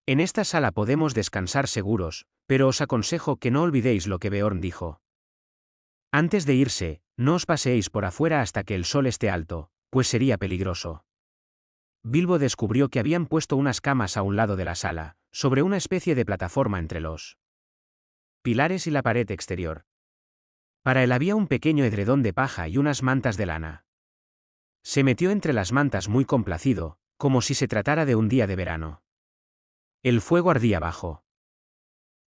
En esta sala podemos descansar seguros, pero os aconsejo que no olvidéis lo que Beorn dijo. Antes de irse, no os paseéis por afuera hasta que el sol esté alto, pues sería peligroso. Bilbo descubrió que habían puesto unas camas a un lado de la sala, sobre una especie de plataforma entre los pilares y la pared exterior. Para él había un pequeño edredón de paja y unas mantas de lana. Se metió entre las mantas muy complacido, como si se tratara de un día de verano. El fuego ardía abajo.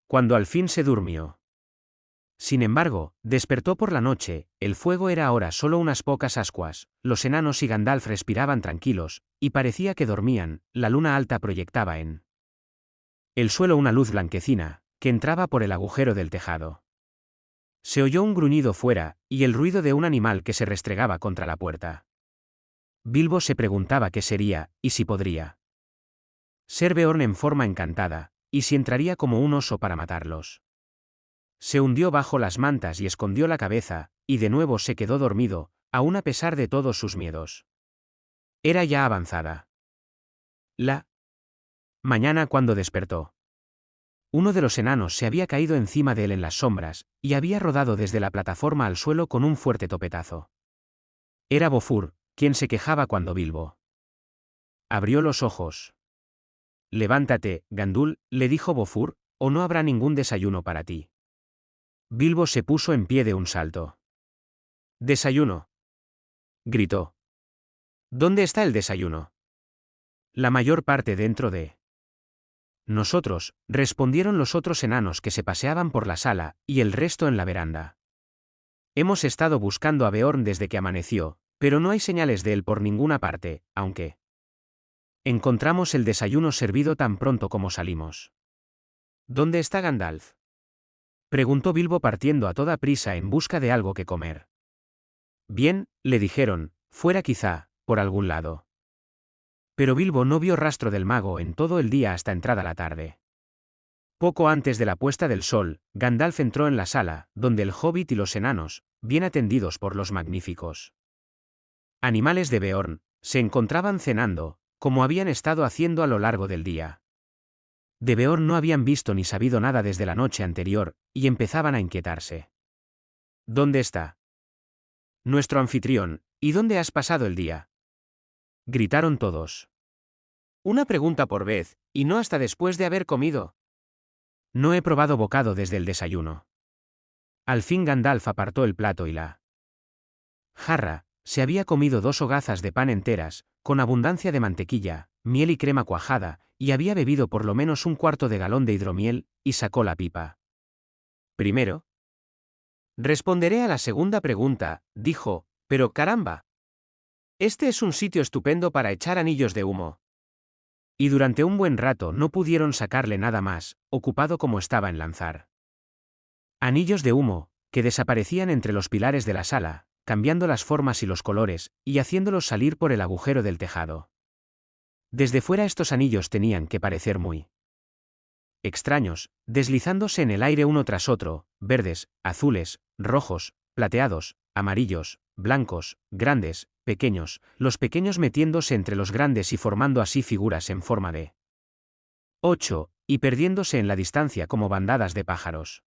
Cuando al fin se durmió. Sin embargo, despertó por la noche, el fuego era ahora solo unas pocas ascuas, los enanos y Gandalf respiraban tranquilos, y parecía que dormían, la luna alta proyectaba en el suelo una luz blanquecina, que entraba por el agujero del tejado. Se oyó un gruñido fuera, y el ruido de un animal que se restregaba contra la puerta. Bilbo se preguntaba qué sería, y si podría ser Beorn en forma encantada, y si entraría como un oso para matarlos. Se hundió bajo las mantas y escondió la cabeza, y de nuevo se quedó dormido, aun a pesar de todos sus miedos. Era ya avanzada la mañana cuando despertó. Uno de los enanos se había caído encima de él en las sombras, y había rodado desde la plataforma al suelo con un fuerte topetazo. Era Bofur, quien se quejaba cuando Bilbo abrió los ojos. Levántate, Gandul, le dijo Bofur, o no habrá ningún desayuno para ti. Bilbo se puso en pie de un salto. ¿Desayuno?, gritó. ¿Dónde está el desayuno? La mayor parte dentro de nosotros, respondieron los otros enanos que se paseaban por la sala, y el resto en la veranda. Hemos estado buscando a Beorn desde que amaneció, pero no hay señales de él por ninguna parte, aunque encontramos el desayuno servido tan pronto como salimos. ¿Dónde está Gandalf?, preguntó Bilbo partiendo a toda prisa en busca de algo que comer. Bien, le dijeron, fuera quizá, por algún lado. Pero Bilbo no vio rastro del mago en todo el día hasta entrada la tarde. Poco antes de la puesta del sol, Gandalf entró en la sala, donde el hobbit y los enanos, bien atendidos por los magníficos animales de Beorn, se encontraban cenando, como habían estado haciendo a lo largo del día. De Beorn no habían visto ni sabido nada desde la noche anterior, y empezaban a inquietarse. ¿Dónde está nuestro anfitrión, y dónde has pasado el día?, gritaron todos. Una pregunta por vez, y no hasta después de haber comido. No he probado bocado desde el desayuno. Al fin Gandalf apartó el plato y la jarra, se había comido 2 hogazas de pan enteras, con abundancia de mantequilla, miel y crema cuajada, y había bebido por lo menos un cuarto de galón de hidromiel, y sacó la pipa. Primero. Responderé a la segunda pregunta, dijo, pero caramba. Este es un sitio estupendo para echar anillos de humo. Y durante un buen rato no pudieron sacarle nada más, ocupado como estaba en lanzar anillos de humo, que desaparecían entre los pilares de la sala, cambiando las formas y los colores, y haciéndolos salir por el agujero del tejado. Desde fuera estos anillos tenían que parecer muy extraños, deslizándose en el aire uno tras otro, verdes, azules, rojos, plateados, amarillos, blancos, grandes, pequeños, los pequeños metiéndose entre los grandes y formando así figuras en forma de 8, y perdiéndose en la distancia como bandadas de pájaros.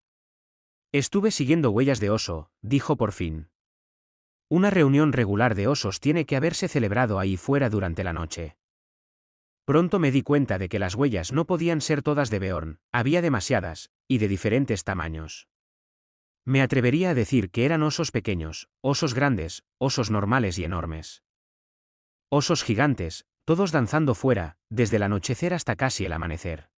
Estuve siguiendo huellas de oso, dijo por fin. Una reunión regular de osos tiene que haberse celebrado ahí fuera durante la noche. Pronto me di cuenta de que las huellas no podían ser todas de Beorn, había demasiadas, y de diferentes tamaños. Me atrevería a decir que eran osos pequeños, osos grandes, osos normales y enormes. Osos gigantes, todos danzando fuera, desde el anochecer hasta casi el amanecer.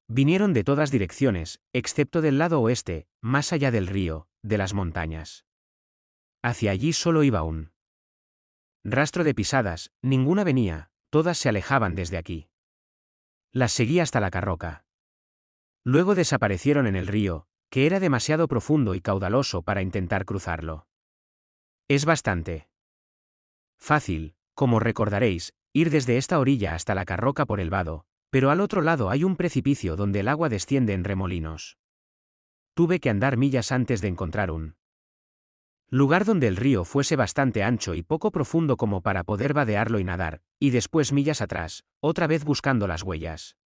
Vinieron de todas direcciones, excepto del lado oeste, más allá del río, de las montañas. Hacia allí solo iba un rastro de pisadas, ninguna venía, todas se alejaban desde aquí. Las seguí hasta la carroca. Luego desaparecieron en el río, que era demasiado profundo y caudaloso para intentar cruzarlo. Es bastante fácil, como recordaréis, ir desde esta orilla hasta la carroca por el vado, pero al otro lado hay un precipicio donde el agua desciende en remolinos. Tuve que andar millas antes de encontrar un lugar donde el río fuese bastante ancho y poco profundo como para poder vadearlo y nadar, y después millas atrás, otra vez buscando las huellas.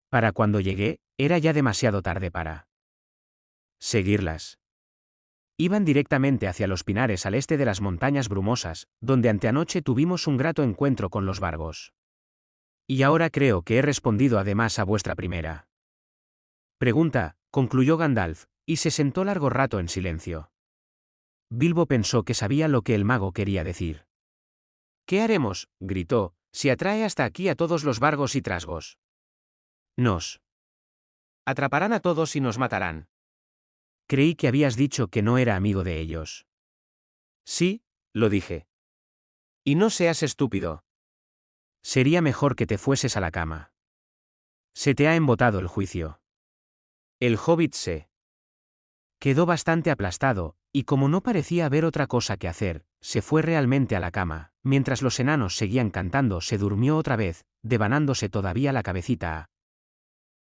Para cuando llegué, era ya demasiado tarde para seguirlas. Iban directamente hacia los pinares al este de las montañas brumosas, donde anteanoche tuvimos un grato encuentro con los vargos. Y ahora creo que he respondido además a vuestra primera pregunta, concluyó Gandalf, y se sentó largo rato en silencio. Bilbo pensó que sabía lo que el mago quería decir. ¿Qué haremos?, gritó, si atrae hasta aquí a todos los vargos y trasgos. Nos atraparán a todos y nos matarán. Creí que habías dicho que no era amigo de ellos. Sí, lo dije. Y no seas estúpido. Sería mejor que te fueses a la cama. Se te ha embotado el juicio. El hobbit se quedó bastante aplastado, y como no parecía haber otra cosa que hacer, se fue realmente a la cama, mientras los enanos seguían cantando se durmió otra vez, devanándose todavía la cabecita a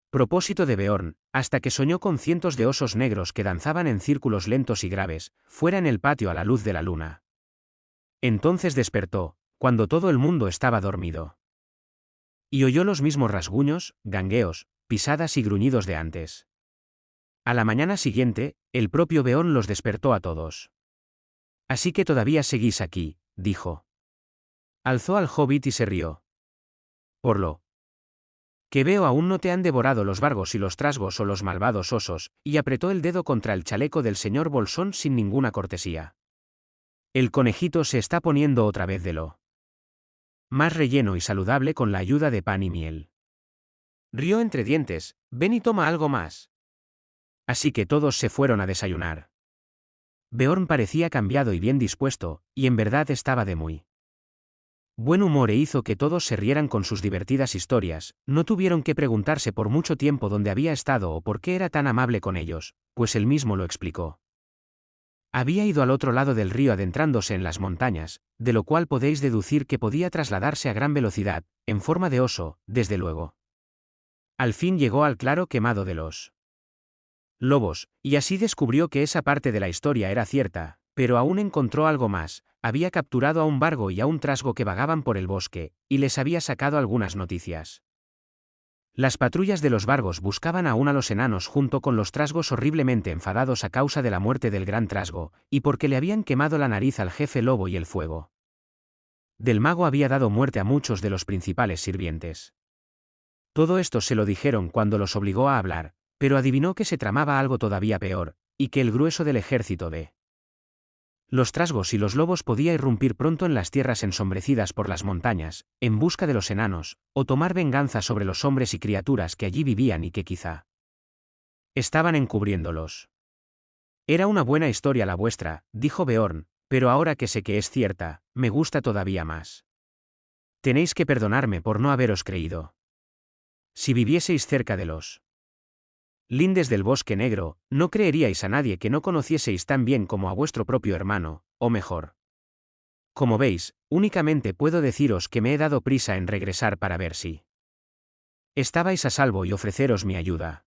propósito de Beorn, hasta que soñó con cientos de osos negros que danzaban en círculos lentos y graves, fuera en el patio a la luz de la luna. Entonces despertó, cuando todo el mundo estaba dormido. Y oyó los mismos rasguños, gangueos, pisadas y gruñidos de antes. A la mañana siguiente, el propio Beorn los despertó a todos. Así que todavía seguís aquí, dijo. Alzó al hobbit y se rió. Por lo que veo aún no te han devorado los vargos y los trasgos o los malvados osos, y apretó el dedo contra el chaleco del señor Bolsón sin ninguna cortesía. El conejito se está poniendo otra vez de lo más relleno y saludable con la ayuda de pan y miel. Rió entre dientes, ven y toma algo más. Así que todos se fueron a desayunar. Beorn parecía cambiado y bien dispuesto, y en verdad estaba de muy buen humor e hizo que todos se rieran con sus divertidas historias, no tuvieron que preguntarse por mucho tiempo dónde había estado o por qué era tan amable con ellos, pues él mismo lo explicó. Había ido al otro lado del río adentrándose en las montañas, de lo cual podéis deducir que podía trasladarse a gran velocidad, en forma de oso, desde luego. Al fin llegó al claro quemado de los lobos, y así descubrió que esa parte de la historia era cierta, pero aún encontró algo más, había capturado a un vargo y a un trasgo que vagaban por el bosque, y les había sacado algunas noticias. Las patrullas de los vargos buscaban aún a los enanos junto con los trasgos horriblemente enfadados a causa de la muerte del gran trasgo, y porque le habían quemado la nariz al jefe lobo y el fuego del mago había dado muerte a muchos de los principales sirvientes. Todo esto se lo dijeron cuando los obligó a hablar, pero adivinó que se tramaba algo todavía peor, y que el grueso del ejército de Los trasgos y los lobos podían irrumpir pronto en las tierras ensombrecidas por las montañas, en busca de los enanos, o tomar venganza sobre los hombres y criaturas que allí vivían y que quizá estaban encubriéndolos. Era una buena historia la vuestra, dijo Beorn, pero ahora que sé que es cierta, me gusta todavía más. Tenéis que perdonarme por no haberos creído. Si vivieseis cerca de los lindes del Bosque Negro, no creeríais a nadie que no conocieseis tan bien como a vuestro propio hermano, o mejor. Como veis, únicamente puedo deciros que me he dado prisa en regresar para ver si estabais a salvo y ofreceros mi ayuda.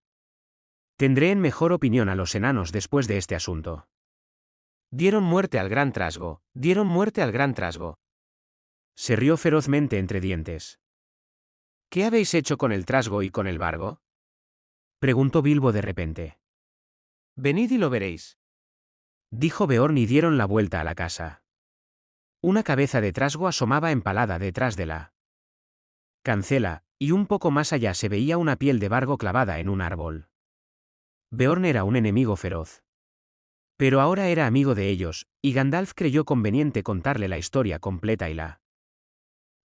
Tendré en mejor opinión a los enanos después de este asunto. Dieron muerte al gran trasgo, dieron muerte al gran trasgo. Se rió ferozmente entre dientes. ¿Qué habéis hecho con el trasgo y con el vargo? Preguntó Bilbo de repente. Venid y lo veréis. Dijo Beorn y dieron la vuelta a la casa. Una cabeza de trasgo asomaba empalada detrás de la cancela, y un poco más allá se veía una piel de vargo clavada en un árbol. Beorn era un enemigo feroz. Pero ahora era amigo de ellos, y Gandalf creyó conveniente contarle la historia completa y la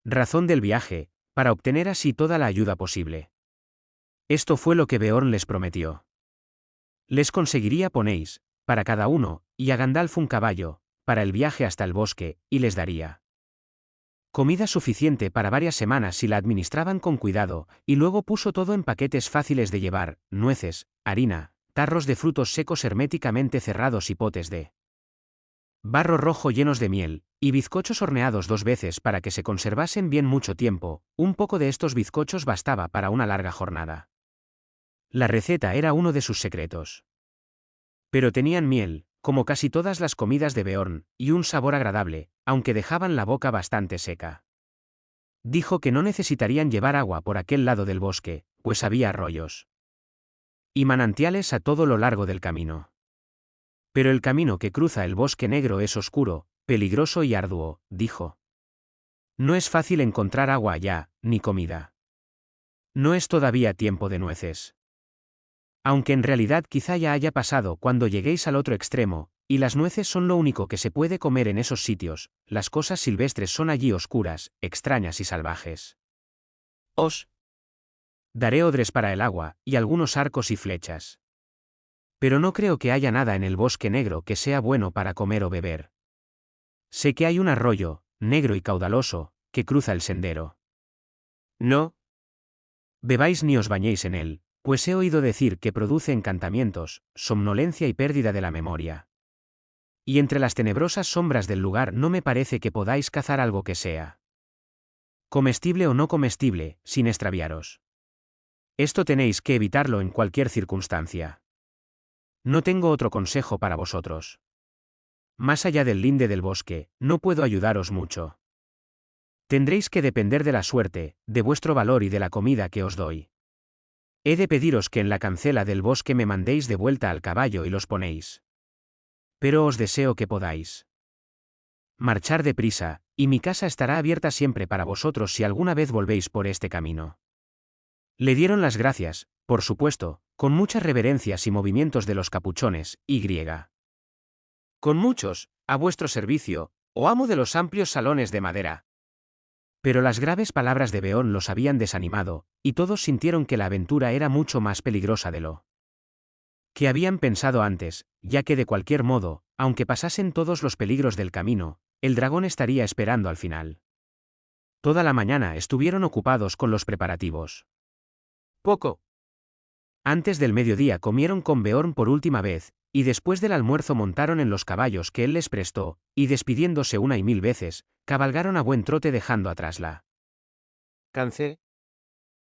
razón del viaje, para obtener así toda la ayuda posible. Esto fue lo que Beorn les prometió. Les conseguiría ponéis, para cada uno, y a Gandalf un caballo, para el viaje hasta el bosque, y les daría comida suficiente para varias semanas si la administraban con cuidado, y luego puso todo en paquetes fáciles de llevar, nueces, harina, tarros de frutos secos herméticamente cerrados y potes de barro rojo llenos de miel, y bizcochos horneados 2 veces para que se conservasen bien mucho tiempo. Un poco de estos bizcochos bastaba para una larga jornada. La receta era uno de sus secretos. Pero tenían miel, como casi todas las comidas de Beorn, y un sabor agradable, aunque dejaban la boca bastante seca. Dijo que no necesitarían llevar agua por aquel lado del bosque, pues había arroyos y manantiales a todo lo largo del camino. Pero el camino que cruza el Bosque Negro es oscuro, peligroso y arduo, dijo. No es fácil encontrar agua allá, ni comida. No es todavía tiempo de nueces. Aunque en realidad quizá ya haya pasado cuando lleguéis al otro extremo, y las nueces son lo único que se puede comer en esos sitios, las cosas silvestres son allí oscuras, extrañas y salvajes. Os daré odres para el agua, y algunos arcos y flechas. Pero no creo que haya nada en el Bosque Negro que sea bueno para comer o beber. Sé que hay un arroyo, negro y caudaloso, que cruza el sendero. No bebáis ni os bañéis en él, pues he oído decir que produce encantamientos, somnolencia y pérdida de la memoria. Y entre las tenebrosas sombras del lugar no me parece que podáis cazar algo que sea comestible o no comestible, sin extraviaros. Esto tenéis que evitarlo en cualquier circunstancia. No tengo otro consejo para vosotros. Más allá del linde del bosque, no puedo ayudaros mucho. Tendréis que depender de la suerte, de vuestro valor y de la comida que os doy. He de pediros que en la cancela del bosque me mandéis de vuelta al caballo y los ponéis. Pero os deseo que podáis marchar deprisa, y mi casa estará abierta siempre para vosotros si alguna vez volvéis por este camino. Le dieron las gracias, por supuesto, con muchas reverencias y movimientos de los capuchones, y con muchos, a vuestro servicio, oh amo de los amplios salones de madera. Pero las graves palabras de Beorn los habían desanimado, y todos sintieron que la aventura era mucho más peligrosa de lo que habían pensado antes, ya que de cualquier modo, aunque pasasen todos los peligros del camino, el dragón estaría esperando al final. Toda la mañana estuvieron ocupados con los preparativos. Poco antes del mediodía comieron con Beorn por última vez, y después del almuerzo montaron en los caballos que él les prestó, y despidiéndose una y mil veces, cabalgaron a buen trote dejando atrás la cancela.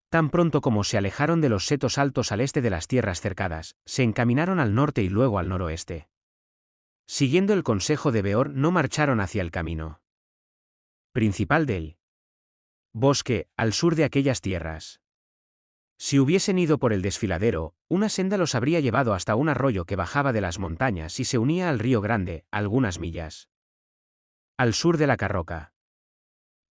Tan pronto como se alejaron de los setos altos al este de las tierras cercadas, se encaminaron al norte y luego al noroeste. Siguiendo el consejo de Beorn, no marcharon hacia el camino principal del bosque, al sur de aquellas tierras. Si hubiesen ido por el desfiladero, una senda los habría llevado hasta un arroyo que bajaba de las montañas y se unía al río Grande, algunas millas al sur de la Carroca.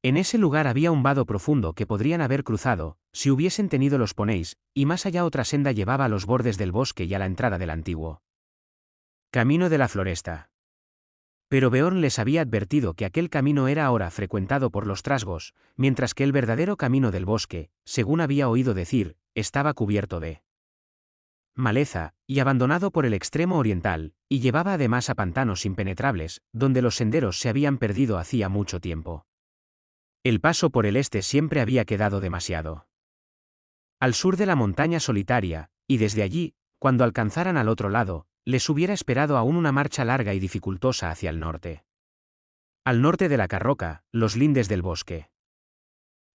En ese lugar había un vado profundo que podrían haber cruzado, si hubiesen tenido los ponéis, y más allá otra senda llevaba a los bordes del bosque y a la entrada del antiguo camino de la floresta. Pero Beorn les había advertido que aquel camino era ahora frecuentado por los trasgos, mientras que el verdadero camino del bosque, según había oído decir, estaba cubierto de maleza, y abandonado por el extremo oriental, y llevaba además a pantanos impenetrables, donde los senderos se habían perdido hacía mucho tiempo. El paso por el este siempre había quedado demasiado al sur de la montaña solitaria, y desde allí, cuando alcanzaran al otro lado, les hubiera esperado aún una marcha larga y dificultosa hacia el norte. Al norte de la Carroca, los lindes del bosque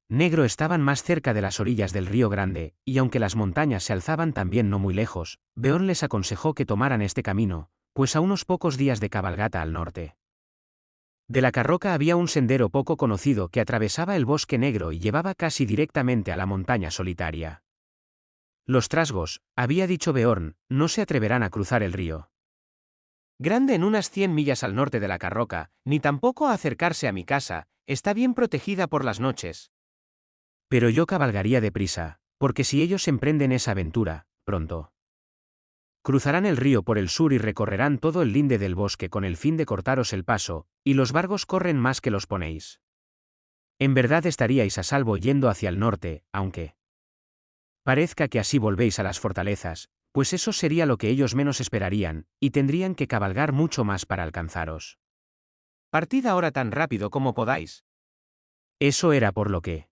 negro estaban más cerca de las orillas del río Grande, y aunque las montañas se alzaban también no muy lejos, Beorn les aconsejó que tomaran este camino, pues a unos pocos días de cabalgata al norte de la Carroca había un sendero poco conocido que atravesaba el bosque negro y llevaba casi directamente a la montaña solitaria. Los trasgos, había dicho Beorn, no se atreverán a cruzar el río Grande en unas 100 millas al norte de la Carroca, ni tampoco a acercarse a mi casa, está bien protegida por las noches. Pero yo cabalgaría deprisa, porque si ellos emprenden esa aventura, pronto cruzarán el río por el sur y recorrerán todo el linde del bosque con el fin de cortaros el paso, y los vargos corren más que los ponéis. En verdad estaríais a salvo yendo hacia el norte, aunque parezca que así volvéis a las fortalezas, pues eso sería lo que ellos menos esperarían, y tendrían que cabalgar mucho más para alcanzaros. Partid ahora tan rápido como podáis. Eso era por lo que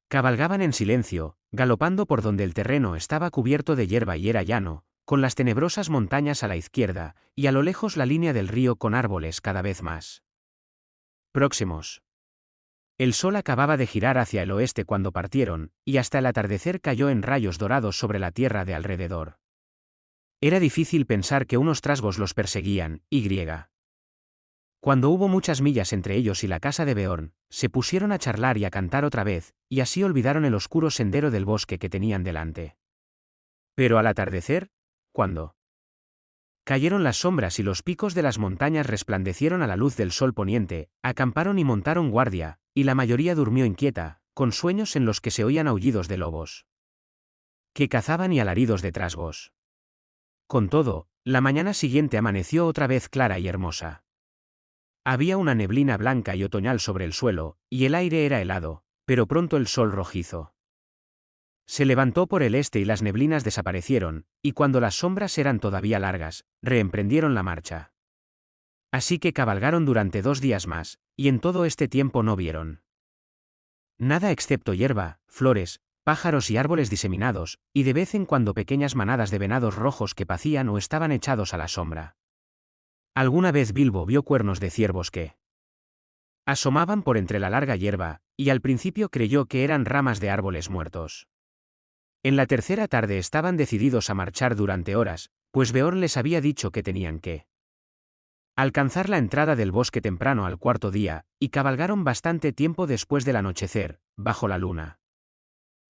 cabalgaban en silencio, galopando por donde el terreno estaba cubierto de hierba y era llano, con las tenebrosas montañas a la izquierda, y a lo lejos la línea del río con árboles cada vez más próximos. El sol acababa de girar hacia el oeste cuando partieron, y hasta el atardecer cayó en rayos dorados sobre la tierra de alrededor. Era difícil pensar que unos trasgos los perseguían, Cuando hubo muchas millas entre ellos y la casa de Beorn, se pusieron a charlar y a cantar otra vez, y así olvidaron el oscuro sendero del bosque que tenían delante. Pero al atardecer, cuando cayeron las sombras y los picos de las montañas resplandecieron a la luz del sol poniente, acamparon y montaron guardia, y la mayoría durmió inquieta, con sueños en los que se oían aullidos de lobos que cazaban y alaridos de trasgos. Con todo, la mañana siguiente amaneció otra vez clara y hermosa. Había una neblina blanca y otoñal sobre el suelo, y el aire era helado, pero pronto el sol rojizo se levantó por el este y las neblinas desaparecieron, y cuando las sombras eran todavía largas, reemprendieron la marcha. Así que cabalgaron durante 2 días más, y en todo este tiempo no vieron nada excepto hierba, flores, pájaros y árboles diseminados, y de vez en cuando pequeñas manadas de venados rojos que pacían o estaban echados a la sombra. Alguna vez Bilbo vio cuernos de ciervos que asomaban por entre la larga hierba, y al principio creyó que eran ramas de árboles muertos. En la tercera tarde estaban decididos a marchar durante horas, pues Beorn les había dicho que tenían que alcanzar la entrada del bosque temprano al cuarto día, y cabalgaron bastante tiempo después del anochecer, bajo la luna.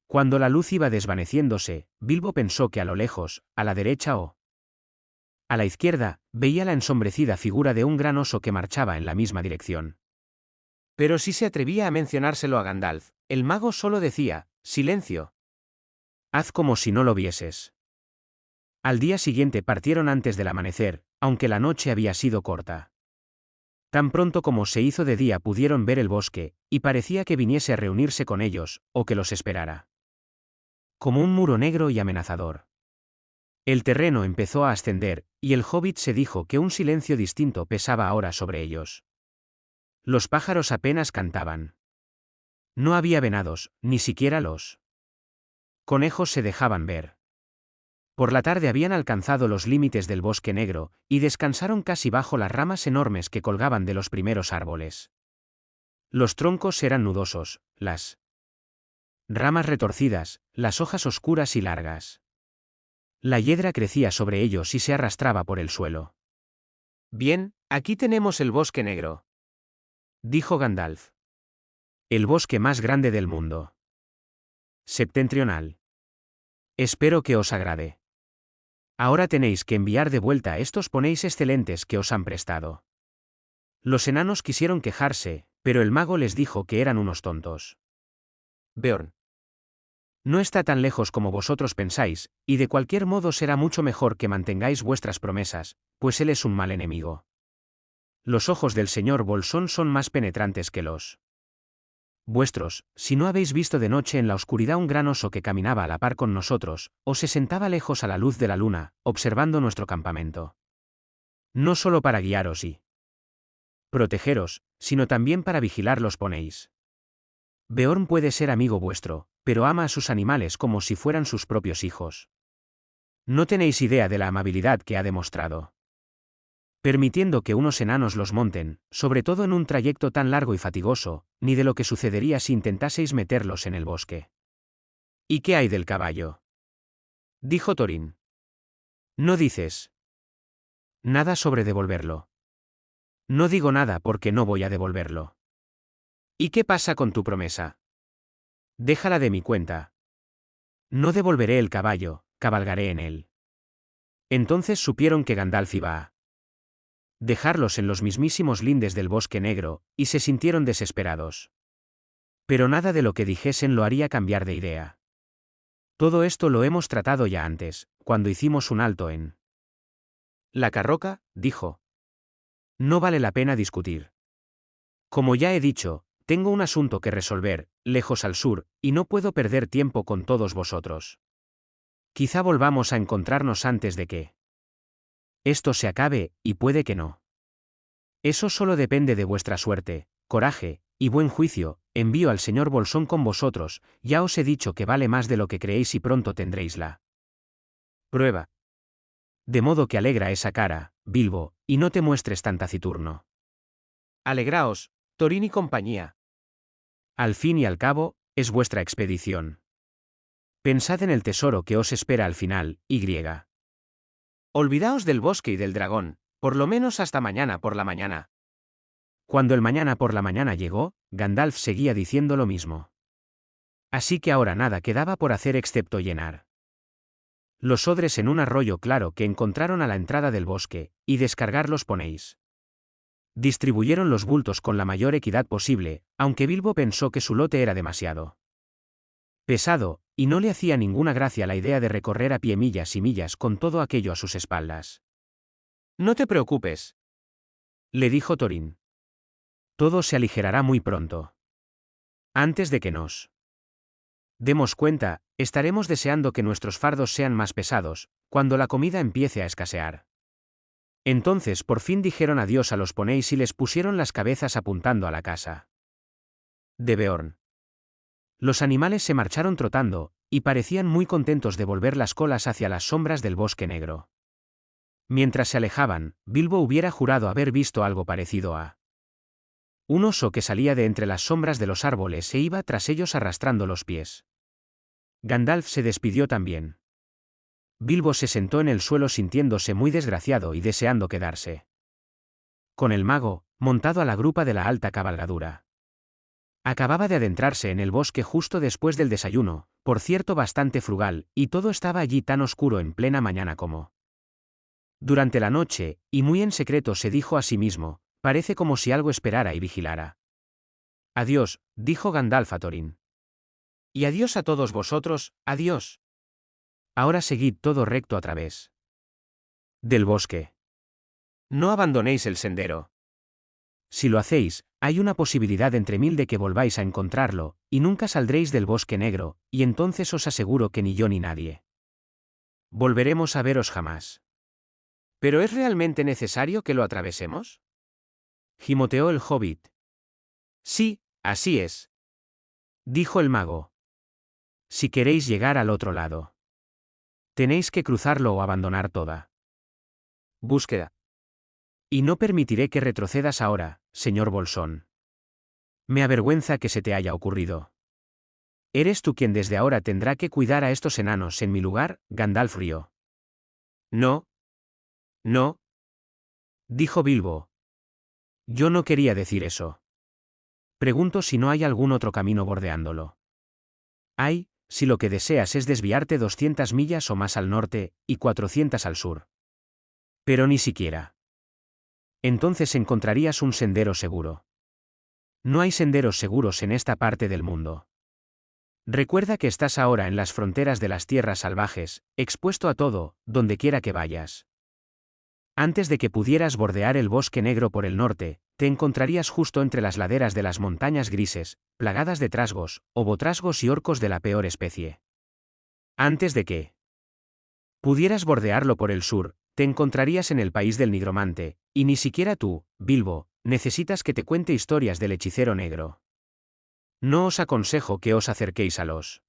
Cuando la luz iba desvaneciéndose, Bilbo pensó que a lo lejos, a la derecha o a la izquierda, veía la ensombrecida figura de un gran oso que marchaba en la misma dirección. Pero si se atrevía a mencionárselo a Gandalf, el mago solo decía, «Silencio. Haz como si no lo vieses». Al día siguiente partieron antes del amanecer, aunque la noche había sido corta. Tan pronto como se hizo de día pudieron ver el bosque, y parecía que viniese a reunirse con ellos, o que los esperara. Como un muro negro y amenazador. El terreno empezó a ascender, y el hobbit se dijo que un silencio distinto pesaba ahora sobre ellos. Los pájaros apenas cantaban. No había venados, ni siquiera los conejos se dejaban ver. Por la tarde habían alcanzado los límites del bosque negro, y descansaron casi bajo las ramas enormes que colgaban de los primeros árboles. Los troncos eran nudosos, las ramas retorcidas, las hojas oscuras y largas. La hiedra crecía sobre ellos y se arrastraba por el suelo. «Bien, aquí tenemos el bosque negro», dijo Gandalf. «El bosque más grande del mundo septentrional. Espero que os agrade. Ahora tenéis que enviar de vuelta estos ponéis excelentes que os han prestado». Los enanos quisieron quejarse, pero el mago les dijo que eran unos tontos. «Beorn no está tan lejos como vosotros pensáis, y de cualquier modo será mucho mejor que mantengáis vuestras promesas, pues él es un mal enemigo. Los ojos del señor Bolsón son más penetrantes que los vuestros. Si no habéis visto de noche en la oscuridad un gran oso que caminaba a la par con nosotros, o se sentaba lejos a la luz de la luna, observando nuestro campamento. No solo para guiaros y protegeros, sino también para vigilarlos ponéis. Beorn puede ser amigo vuestro, pero ama a sus animales como si fueran sus propios hijos. No tenéis idea de la amabilidad que ha demostrado, permitiendo que unos enanos los monten, sobre todo en un trayecto tan largo y fatigoso, ni de lo que sucedería si intentaseis meterlos en el bosque. ¿Y qué hay del caballo?, dijo Thorin. No dices nada sobre devolverlo. No digo nada porque no voy a devolverlo. ¿Y qué pasa con tu promesa? Déjala de mi cuenta. No devolveré el caballo, cabalgaré en él. Entonces supieron que Gandalf iba a dejarlos en los mismísimos lindes del bosque negro, y se sintieron desesperados. Pero nada de lo que dijesen lo haría cambiar de idea. Todo esto lo hemos tratado ya antes, cuando hicimos un alto en la Carroca, dijo. No vale la pena discutir. Como ya he dicho, tengo un asunto que resolver, lejos al sur, y no puedo perder tiempo con todos vosotros. Quizá volvamos a encontrarnos antes de que esto se acabe, y puede que no. Eso solo depende de vuestra suerte, coraje, y buen juicio. Envío al señor Bolsón con vosotros, ya os he dicho que vale más de lo que creéis y pronto tendréis la prueba. De modo que alegra esa cara, Bilbo, y no te muestres tan taciturno. Alegraos, Thorin y compañía. Al fin y al cabo, es vuestra expedición. Pensad en el tesoro que os espera al final, y. Olvidaos del bosque y del dragón, por lo menos hasta mañana por la mañana. Cuando el mañana por la mañana llegó, Gandalf seguía diciendo lo mismo. Así que ahora nada quedaba por hacer excepto llenar los odres en un arroyo claro que encontraron a la entrada del bosque, y descargarlos ponéis. Distribuyeron los bultos con la mayor equidad posible, aunque Bilbo pensó que su lote era demasiado pesado, y no le hacía ninguna gracia la idea de recorrer a pie millas y millas con todo aquello a sus espaldas. No te preocupes, le dijo Thorin. Todo se aligerará muy pronto. Antes de que nos demos cuenta, estaremos deseando que nuestros fardos sean más pesados, cuando la comida empiece a escasear. Entonces por fin dijeron adiós a los ponéis y les pusieron las cabezas apuntando a la casa de Beorn. Los animales se marcharon trotando, y parecían muy contentos de volver las colas hacia las sombras del bosque negro. Mientras se alejaban, Bilbo hubiera jurado haber visto algo parecido a un oso que salía de entre las sombras de los árboles e iba tras ellos arrastrando los pies. Gandalf se despidió también. Bilbo se sentó en el suelo sintiéndose muy desgraciado y deseando quedarse con el mago, montado a la grupa de la alta cabalgadura. Acababa de adentrarse en el bosque justo después del desayuno, por cierto bastante frugal, y todo estaba allí tan oscuro en plena mañana como durante la noche, y muy en secreto se dijo a sí mismo, parece como si algo esperara y vigilara. Adiós, dijo Gandalf a Thorin. Y adiós a todos vosotros, adiós. Ahora seguid todo recto a través del bosque. No abandonéis el sendero. Si lo hacéis, hay una posibilidad entre 1000 de que volváis a encontrarlo, y nunca saldréis del bosque negro, y entonces os aseguro que ni yo ni nadie volveremos a veros jamás. ¿Pero es realmente necesario que lo atravesemos?, gimoteó el hobbit. Sí, así es, dijo el mago. Si queréis llegar al otro lado, tenéis que cruzarlo o abandonar toda búsqueda. Y no permitiré que retrocedas ahora, señor Bolsón. Me avergüenza que se te haya ocurrido. Eres tú quien desde ahora tendrá que cuidar a estos enanos en mi lugar, Gandalf rió. No. No. Dijo Bilbo. Yo no quería decir eso. Pregunto si no hay algún otro camino bordeándolo. Hay, si lo que deseas es desviarte 200 millas o más al norte, y 400 al sur. Pero ni siquiera. Entonces encontrarías un sendero seguro. No hay senderos seguros en esta parte del mundo. Recuerda que estás ahora en las fronteras de las tierras salvajes, expuesto a todo, donde quiera que vayas. Antes de que pudieras bordear el bosque negro por el norte, te encontrarías justo entre las laderas de las montañas grises, plagadas de trasgos, ovotrasgos y orcos de la peor especie. Antes de que pudieras bordearlo por el sur, te encontrarías en el país del nigromante, y ni siquiera tú, Bilbo, necesitas que te cuente historias del hechicero negro. No os aconsejo que os acerquéis a los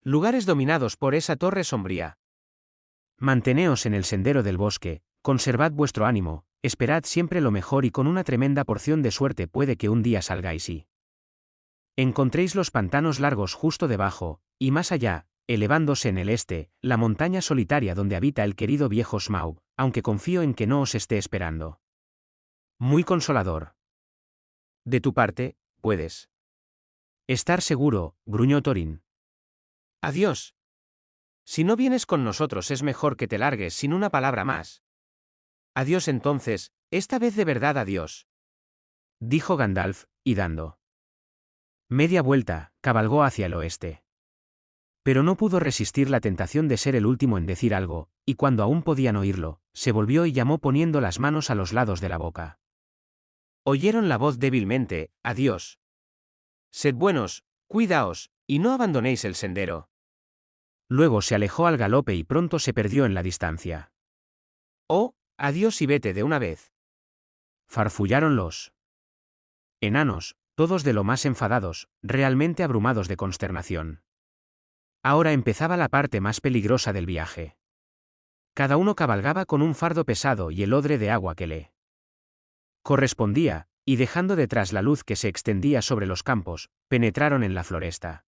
lugares dominados por esa torre sombría. Manteneos en el sendero del bosque, conservad vuestro ánimo, esperad siempre lo mejor y con una tremenda porción de suerte puede que un día salgáis y encontréis los pantanos largos justo debajo, y más allá, elevándose en el este, la montaña solitaria donde habita el querido viejo Smaug, aunque confío en que no os esté esperando. Muy consolador. De tu parte, puedes estar seguro, gruñó Thorin. Adiós. Si no vienes con nosotros es mejor que te largues sin una palabra más. Adiós entonces, esta vez de verdad adiós. Dijo Gandalf, y dando media vuelta, cabalgó hacia el oeste. Pero no pudo resistir la tentación de ser el último en decir algo, y cuando aún podían oírlo, se volvió y llamó poniendo las manos a los lados de la boca. Oyeron la voz débilmente, adiós. Sed buenos, cuidaos, y no abandonéis el sendero. Luego se alejó al galope y pronto se perdió en la distancia. Oh, adiós y vete de una vez. Farfullaron los enanos, todos de lo más enfadados, realmente abrumados de consternación. Ahora empezaba la parte más peligrosa del viaje. Cada uno cabalgaba con un fardo pesado y el odre de agua que le correspondía, y dejando detrás la luz que se extendía sobre los campos, penetraron en la floresta.